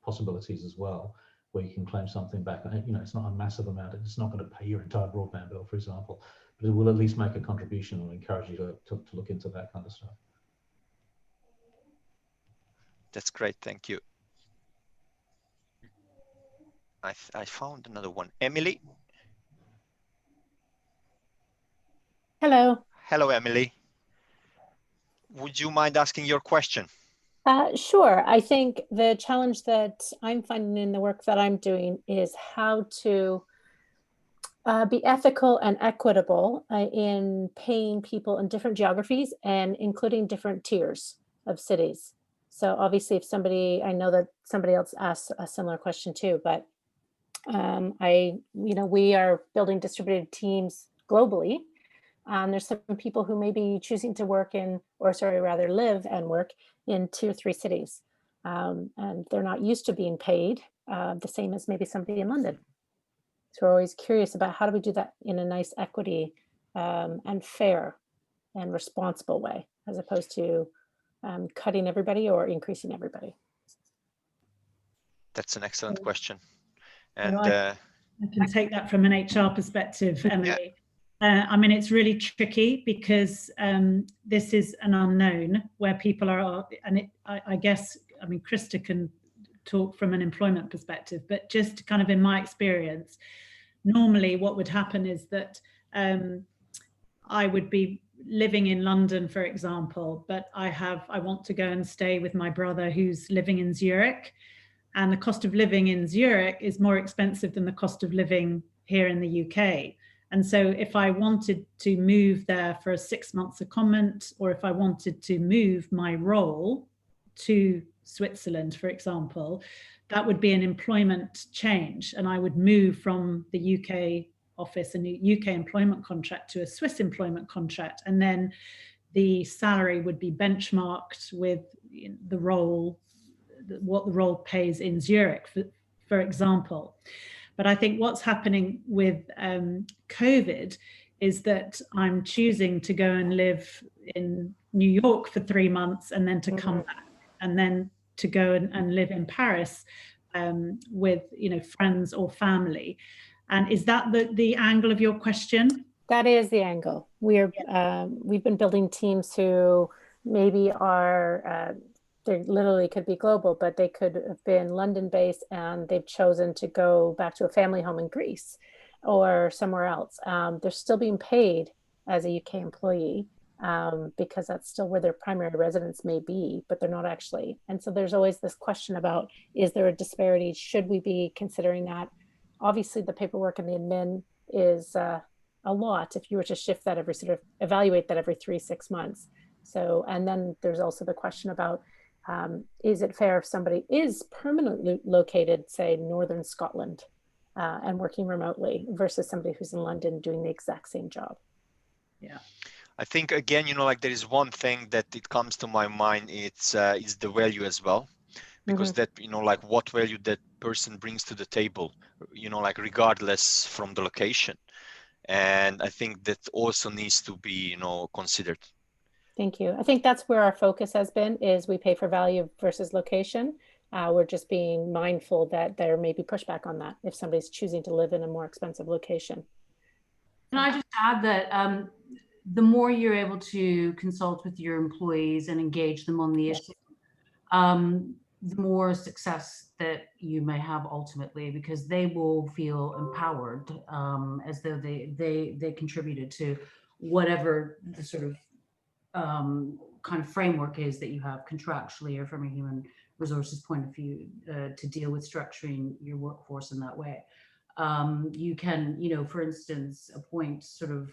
possibilities as well, where you can claim something back. It's not a massive amount. It's not going to pay your entire broadband bill, for example, but it will at least make a contribution and encourage you to look into that kind of stuff. That's great. Thank you. I found another one. Emily? Hello. Hello, Emily. Would you mind asking your question? Sure. I think the challenge that I'm finding in the work that I'm doing is how to be ethical and equitable in paying people in different geographies and including different tiers of cities. So obviously if somebody, I know that somebody else asked a similar question too, but we are building distributed teams globally. There's some people who may be choosing to work in, or sorry, rather live and work in 2 or 3 cities. And they're not used to being paid the same as maybe somebody in London. So we're always curious about how do we do that in a nice equity and fair and responsible way, as opposed to cutting everybody or increasing everybody. That's an excellent question. And And I can take that from an HR perspective, Emily. I mean, it's really tricky because this is an unknown where people are, and I guess, I mean, Krista can talk from an employment perspective, but just kind of in my experience, normally what would happen is that I would be living in London, for example, but I want to go and stay with my brother who's living in Zurich, and the cost of living in Zurich is more expensive than the cost of living here in the UK. And so if I wanted to move there for a 6 months secondment, or if I wanted to move my role to Switzerland, for example, that would be an employment change. And I would move from the UK office and UK employment contract to a Swiss employment contract. And then the salary would be benchmarked with the role, what the role pays in Zurich, for example. But I think what's happening with COVID is that I'm choosing to go and live in New York for 3 months and then to come back, and then to go and live in Paris with friends or family. And is that the angle of your question? That is the angle. We've been building teams who maybe are they literally could be global, but they could have been London-based and they've chosen to go back to a family home in Greece or somewhere else. They're still being paid as a UK employee because that's still where their primary residence may be, but they're not actually. And so there's always this question about, is there a disparity? Should we be considering that? Obviously, the paperwork and the admin is a lot if you were to shift that evaluate that every 3-6 months. So, and then there's also the question about, is it fair if somebody is permanently located, say, Northern Scotland and working remotely versus somebody who's in London doing the exact same job? Yeah. I think, again, there is one thing that it comes to my mind. It's the value as well, because that, what value that person brings to the table, regardless from the location. And I think that also needs to be, considered. Thank you. I think that's where our focus has been, is we pay for value versus location. We're just being mindful that there may be pushback on that if somebody's choosing to live in a more expensive location. Can I just add that the more you're able to consult with your employees and engage them on the issue, the more success that you may have ultimately, because they will feel empowered as though they contributed to whatever the sort of kind of framework is that you have contractually or from a human resources point of view to deal with structuring your workforce in that way. You can, for instance, appoint sort of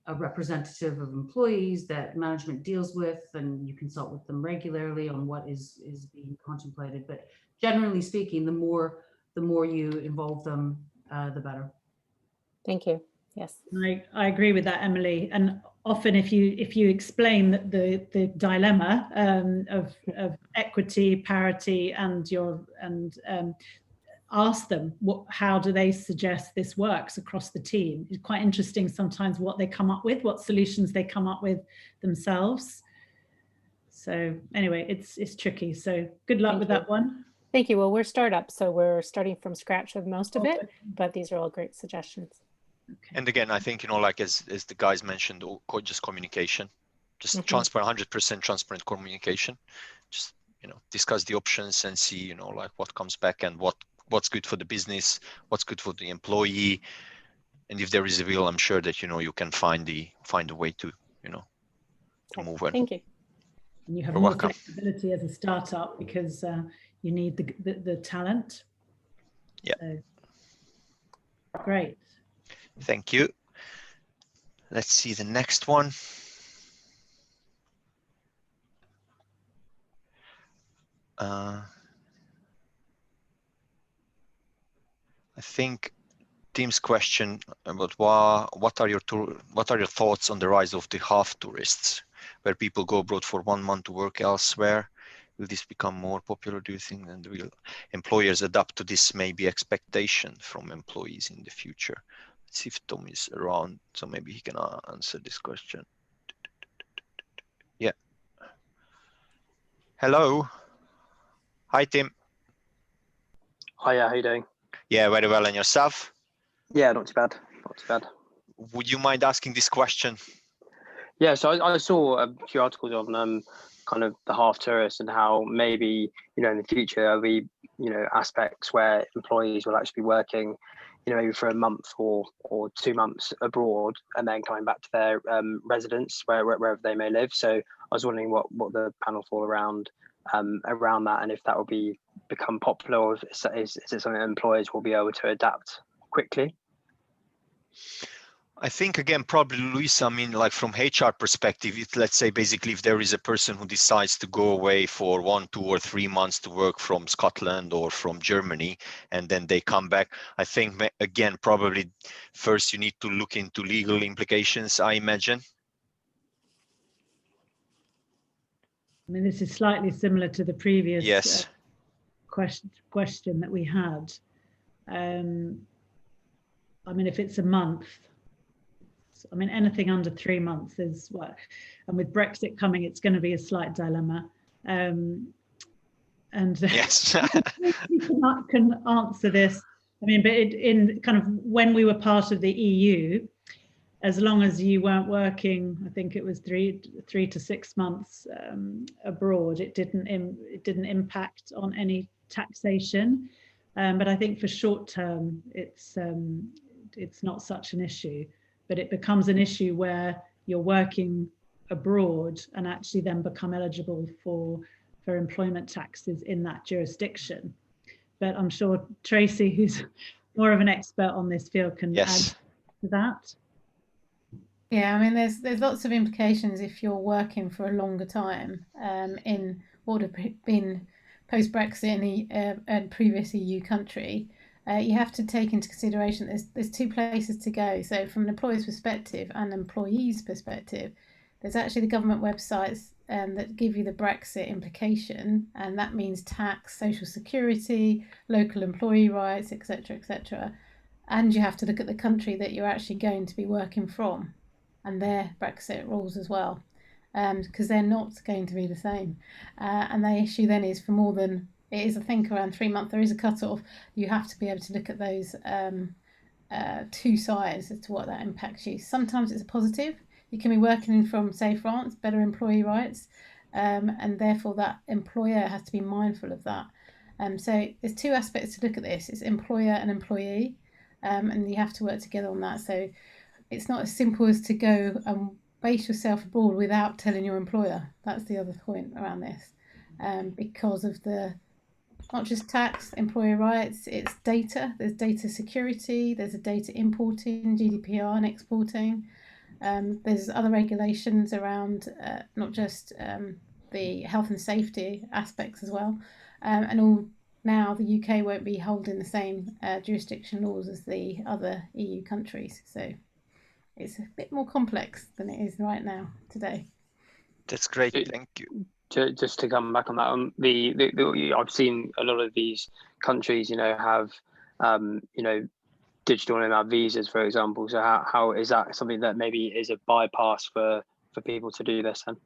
a representative of employees that management deals with, and you consult with them regularly on what is being contemplated. But generally speaking, the more you involve them, the better. Thank you. Yes, I agree with that, Emily. And often, if you explain the dilemma of equity, parity, and ask them how do they suggest this works across the team. It's quite interesting sometimes what they come up with, what solutions they come up with themselves. So anyway, it's tricky. So good luck with that one. Thank you. Well, we're startups, so we're starting from scratch with most of it, but these are all great suggestions. Okay. And again, I think, as the guys mentioned, just communication, just transparent, 100% transparent communication. Just, discuss the options and see, what comes back and what's good for the business, what's good for the employee. And if there is a will, I'm sure that you can find a way to to move on. Thank you. And you have You're more welcome. flexibility as a startup because you need the talent. Yeah. So, great. Thank you. Let's see the next one. I think Tim's question about what are your thoughts on the rise of the half tourists, where people go abroad for 1 month to work elsewhere? Will this become more popular, do you think? And will employers adapt to this maybe expectation from employees in the future? Let's see if Tom is around, so maybe he can answer this question. Yeah. Hello. Hi, Tim. Hiya, how you doing? Yeah, very well. And yourself? Yeah, not too bad. Not too bad. Would you mind asking this question? Yeah, so I saw a few articles on kind of the half tourists and how maybe, in the future there'll be, aspects where employees will actually be working, maybe for a month or 2 months abroad and then coming back to their residence wherever they may live. So I was wondering what the panel thought around that, and if that will become popular, or is it something that employers will be able to adapt quickly? I think, again, probably, Luisa, I mean, like from HR perspective, let's say basically if there is a person who decides to go away for 1, 2, or 3 months to work from Scotland or from Germany, and then they come back, I think, again, probably first you need to look into legal implications, I imagine. I mean, this is slightly similar to the previous yes. question that we had. I mean, if it's a month, I mean, anything under 3 months is what, and with Brexit coming, it's going to be a slight dilemma. And yes, you can answer this. I mean, but in kind of when we were part of the EU, as long as you weren't working, I think it was 3 to 6 months abroad, it didn't impact on any taxation. But I think for short term, it's not such an issue. But it becomes an issue where you're working abroad and actually then become eligible for employment taxes in that jurisdiction. But I'm sure Tracy, who's more of an expert on this field, can add to that. Yeah, I mean, there's lots of implications if you're working for a longer time in what would have been post-Brexit in a previous EU country. You have to take into consideration there's 2 places to go. So from an employer's perspective and employee's perspective, there's actually the government websites that give you the Brexit implication, and that means tax, social security, local employee rights, etc., etc. And you have to look at the country that you're actually going to be working from and their Brexit rules as well, because they're not going to be the same. And the issue then is for more than, it is, I think, around 3 months, there is a cut-off. You have to be able to look at those 2 sides as to what that impacts you. Sometimes it's a positive. You can be working from, say, France, better employee rights, and therefore that employer has to be mindful of that. So there's 2 aspects to look at this. It's employer and employee, and you have to work together on that. So it's not as simple as to go and base yourself abroad without telling your employer. That's the other point around this, because of the not just tax, employer rights, it's data. There's data security, there's a data importing, GDPR and exporting. There's other regulations around not just the health and safety aspects as well. And all now the UK won't be holding the same jurisdiction laws as the other EU countries. So it's a bit more complex than it is right now today. That's great, thank you. Just to come back on that, I've seen a lot of these countries, have, digital nomad visas, for example. So how is that something that maybe is a bypass for people to do this then?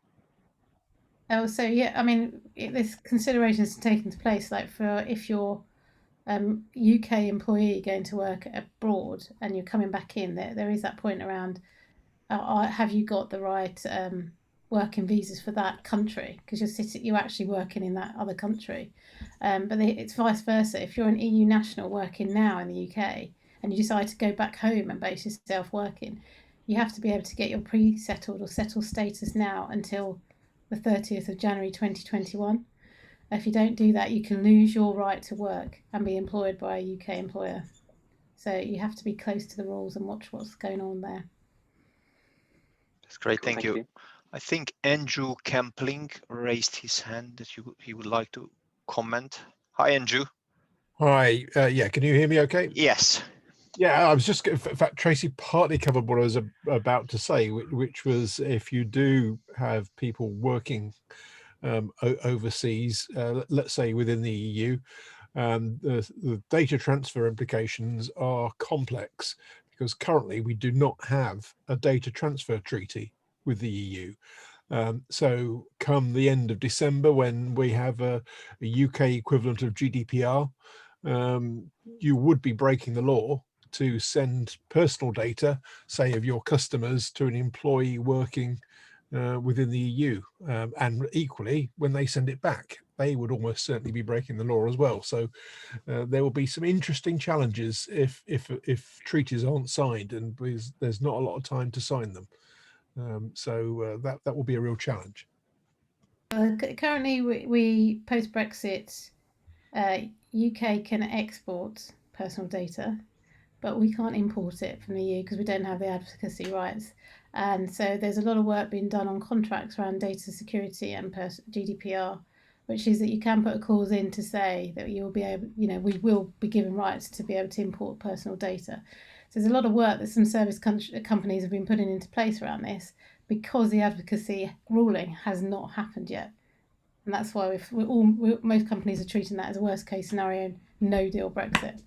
Oh, so yeah, I mean, there's considerations taken into place, like for if you're UK employee going to work abroad and you're coming back in, there is that point around, have you got the right working visas for that country, because you're actually working in that other country. But it's vice versa. If you're an EU national working now in the UK and you decide to go back home and base yourself working, you have to be able to get your pre-settled or settled status now until the 30th of January 2021. If you don't do that, you can lose your right to work and be employed by a UK employer. So you have to be close to the rules and watch what's going on there. That's great, thank you. I think Andrew Kempling raised his hand that he would like to comment. Hi, Andrew. Hi, yeah, can you hear me okay? Yes. Yeah, I was just, in fact, Tracy partly covered what I was about to say, which was if you do have people working overseas, let's say within the EU, the data transfer implications are complex because currently we do not have a data transfer treaty with the EU. So come the end of December, when we have a UK equivalent of GDPR, you would be breaking the law to send personal data, say of your customers, to an employee working within the EU. And equally, when they send it back, they would almost certainly be breaking the law as well. So there will be some interesting challenges if treaties aren't signed, and there's not a lot of time to sign them. So that will be a real challenge. Currently, we post-Brexit, UK can export personal data, but we can't import it from the EU because we don't have the advocacy rights. And so there's a lot of work being done on contracts around data security and GDPR, which is that you can put a clause in to say that you'll be able, we will be given rights to be able to import personal data. So there's a lot of work that some service companies have been putting into place around this because the advocacy ruling has not happened yet. And that's why most companies are treating that as a worst case scenario, no deal Brexit.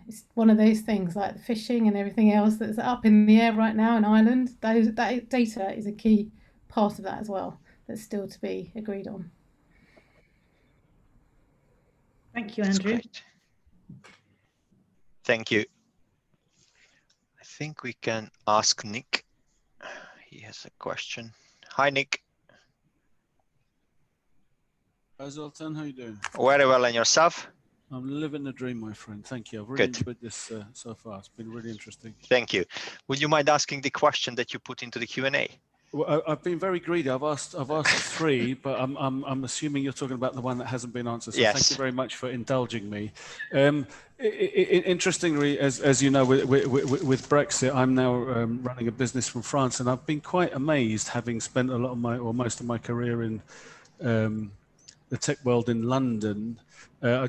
It's one of those things like the fishing and everything else that's up in the air right now in Ireland. That data is a key part of that as well, that's still to be agreed on. Thank you, Andrew. Thank you. I think we can ask Nick. He has a question. Hi, Nick. Hi, Zoltan. How you doing? Very well, and yourself? I'm living the dream, my friend. Thank you. I've really enjoyed this so far. It's been really interesting. Thank you. Would you mind asking the question that you put into the Q&A? Well, I've been very greedy. I've asked 3, but I'm assuming you're talking about the one that hasn't been answered. So yes. Thank you very much for indulging me. Interestingly, as you know, with Brexit, I'm now running a business from France, and I've been quite amazed, having spent a lot of most of my career in the tech world in London. There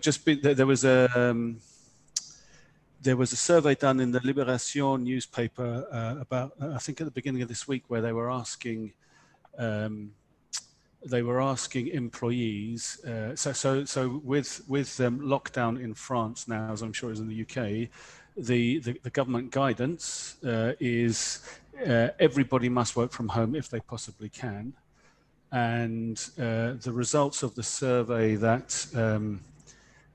was a survey done in the Libération newspaper about, I think at the beginning of this week, where they were asking employees. So with lockdown in France now, as I'm sure is in the UK, the government guidance is everybody must work from home if they possibly can. And the results of the survey that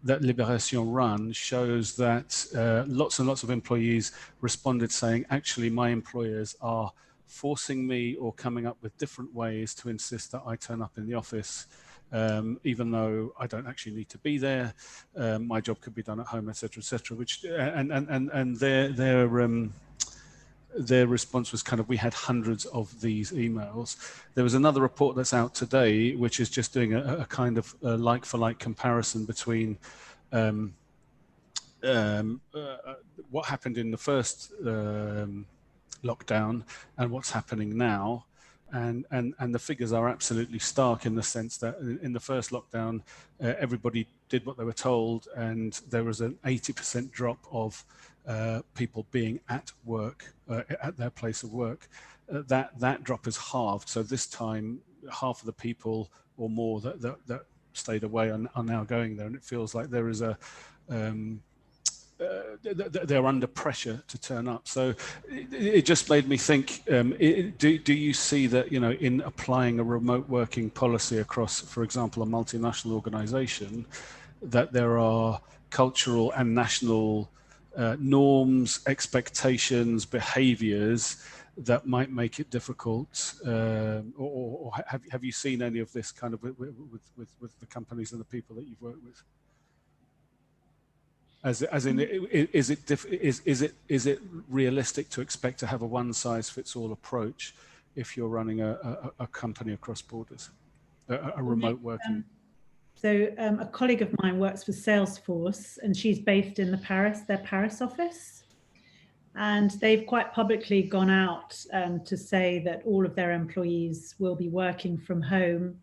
Libération run shows that lots and lots of employees responded saying, actually, my employers are forcing me or coming up with different ways to insist that I turn up in the office, even though I don't actually need to be there. My job could be done at home, etc., etc. Which and their response was kind of, we had hundreds of these emails. There was another report that's out today, which is just doing a kind of like-for-like comparison between what happened in the first lockdown and what's happening now. And the figures are absolutely stark in the sense that in the first lockdown, everybody did what they were told, and there was an 80% drop of people being at work, at their place of work. That drop is halved. So this time, half of the people or more that stayed away are now going there, and it feels like there is they're under pressure to turn up. So it just made me think, do you see that, in applying a remote working policy across, for example, a multinational organization, that there are cultural and national norms, expectations, behaviors that might make it difficult, or have you seen any of this kind of with the companies and the people that you've worked with? As in, is it realistic to expect to have a one-size-fits-all approach if you're running a company across borders, a remote working? So a colleague of mine works for Salesforce, and she's based in their Paris office. And they've quite publicly gone out to say that all of their employees will be working from home,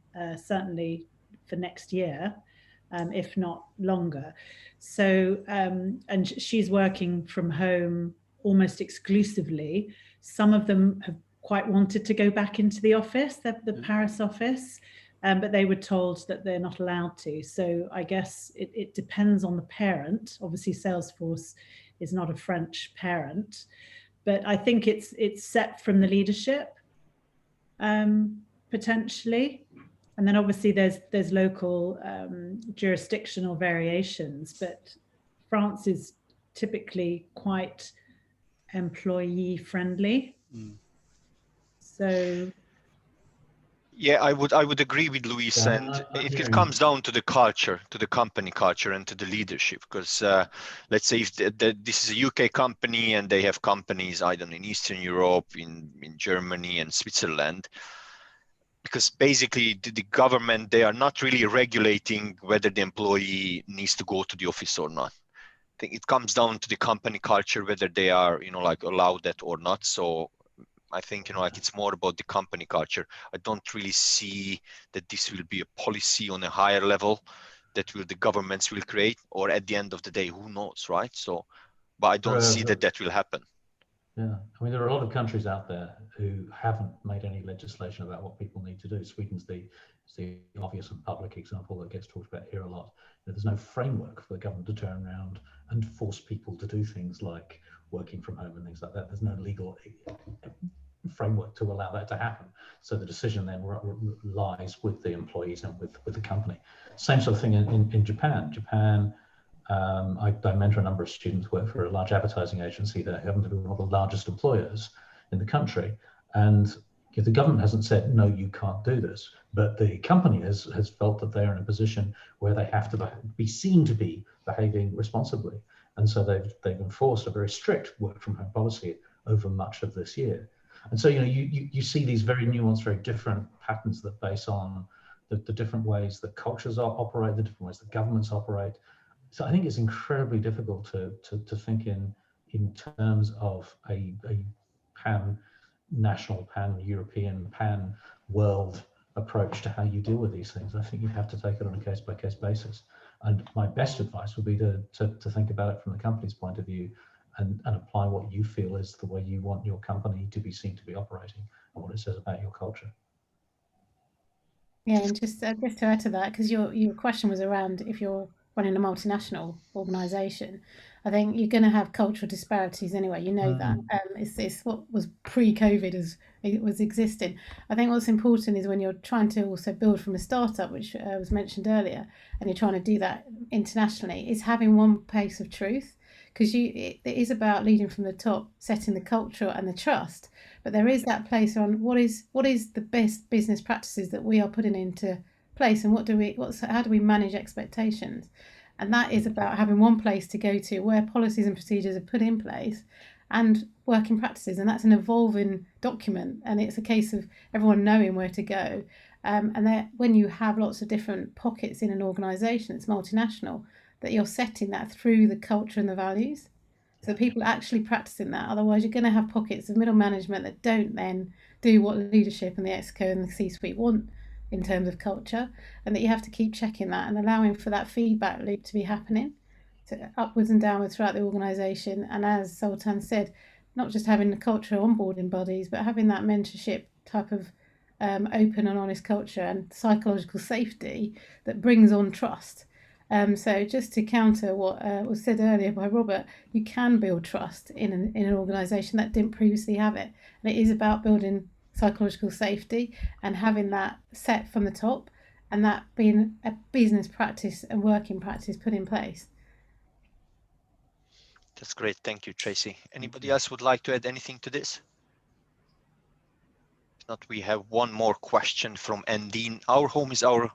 certainly for next year, if not longer. So, and she's working from home almost exclusively. Some of them have quite wanted to go back into the office, the Paris office, but they were told that they're not allowed to. So I guess it depends on the parent. Obviously, Salesforce is not a French parent, but I think it's set from the leadership, potentially. And then obviously there's local jurisdictional variations, but France is typically quite employee friendly. So yeah, I would agree with Luis, and it comes down to the culture, to the company culture, and to the leadership. Because let's say if this is a UK company and they have companies, I don't know, in Eastern Europe, in Germany and Switzerland, because basically the government, they are not really regulating whether the employee needs to go to the office or not. I think it comes down to the company culture, whether they are, like allowed that or not. So I think, like it's more about the company culture. I don't really see that this will be a policy on a higher level that the governments will create, or at the end of the day, who knows, right? So, but I don't see that will happen. Yeah, I mean, there are a lot of countries out there who haven't made any legislation about what people need to do. Sweden's the obvious and public example that gets talked about here a lot. There's no framework for the government to turn around and force people to do things like working from home and things like that. There's no legal framework to allow that to happen. So the decision then lies with the employees and with the company. Same sort of thing in Japan. I mentor a number of students who work for a large advertising agency that happen to be one of the largest employers in the country. And the government hasn't said, no, you can't do this. But the company has felt that they're in a position where they have to be seen to be behaving responsibly. And so they've enforced a very strict work from home policy over much of this year. And so, you see these very nuanced, very different patterns that base on the different ways that cultures operate, the different ways that governments operate. So I think it's incredibly difficult to think in terms of a pan-national, pan-European, pan-world approach to how you deal with these things. I think you have to take it on a case-by-case basis. And my best advice would be to think about it from the company's point of view and apply what you feel is the way you want your company to be seen to be operating and what it says about your culture. Yeah, and just to add to that, because your question was around if you're running a multinational organisation, I think you're going to have cultural disparities anyway. You know that. It's what was pre-COVID as it was existing. I think what's important is when you're trying to also build from a startup, which was mentioned earlier, and you're trying to do that internationally, is having one place of truth. Because it is about leading from the top, setting the culture and the trust, but there is that place on what is the best business practices that we are putting into place, and how do we manage expectations, and that is about having one place to go to where policies and procedures are put in place, and working practices, and that's an evolving document, and it's a case of everyone knowing where to go, and that when you have lots of different pockets in an organisation that's multinational, that you're setting that through the culture and the values, so people are actually practicing that. Otherwise, you're going to have pockets of middle management that don't then do what leadership and the ExCo and the C-suite want in terms of culture, and that you have to keep checking that and allowing for that feedback loop to be happening, so upwards and downwards throughout the organisation. And as Zoltan said, not just having the cultural onboarding bodies, but having that mentorship type of open and honest culture and psychological safety that brings on trust. So just to counter what was said earlier by Robert, you can build trust in an organisation that didn't previously have it. And it is about building psychological safety and having that set from the top, and that being a business practice and working practice put in place. That's great. Thank you, Tracy. Anybody else would like to add anything to this? If not, we have one more question from Endine. Our home is our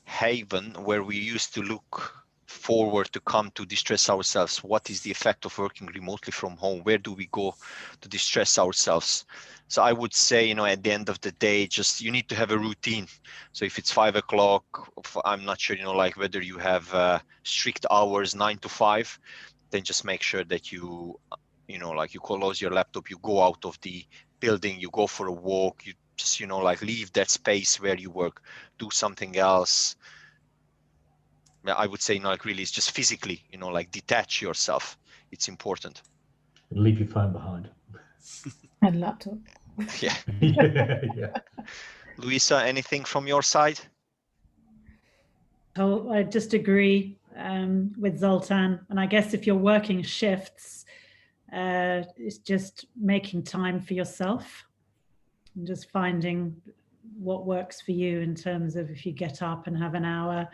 haven where we used to look forward to come to distress ourselves. What is the effect of working remotely from home? Where do we go to distress ourselves? So I would say, at the end of the day, just you need to have a routine. So if it's 5 o'clock, I'm not sure, like whether you have strict hours, 9 to 5, then just make sure that you close your laptop, you go out of the building, you go for a walk, you just, leave that space where you work, do something else. I would say, really, it's just physically, detach yourself. It's important. Leave your phone behind. And laptop. Yeah. Yeah. Louisa, anything from your side? Oh, I just agree with Zoltan. And I guess if you're working shifts, it's just making time for yourself and just finding what works for you in terms of if you get up and have an hour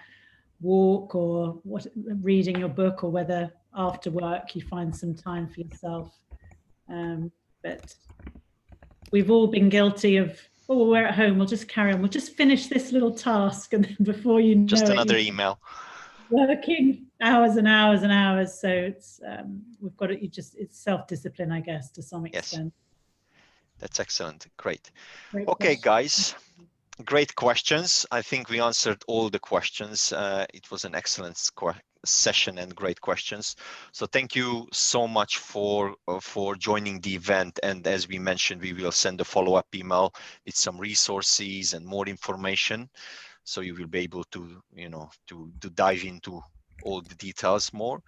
walk or reading your book, or whether after work you find some time for yourself. But we've all been guilty of, oh, we're at home, we'll just carry on, we'll just finish this little task, and then before you know just another it, email, working hours and hours and hours. So it's we've got to, it's self-discipline, I guess, to some extent. That's excellent. Great. Great Okay, question. guys, great questions. I think we answered all the questions. It was an excellent session and great questions. So thank you so much for joining the event. And as we mentioned, we will send a follow-up email with some resources and more information, so you will be able to to dive into all the details more,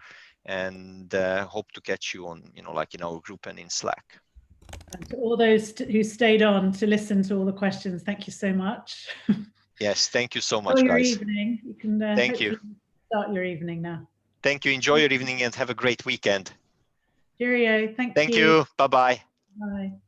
and hope to catch you on like in our group and in Slack. And to all those who stayed on to listen to all the questions, thank you so much. Yes, thank you so much, Enjoy your guys. evening. You can Thank you. Start your evening now. Thank you. Enjoy your evening and have a great weekend. Cheerio. Thank you. Bye-bye. Bye.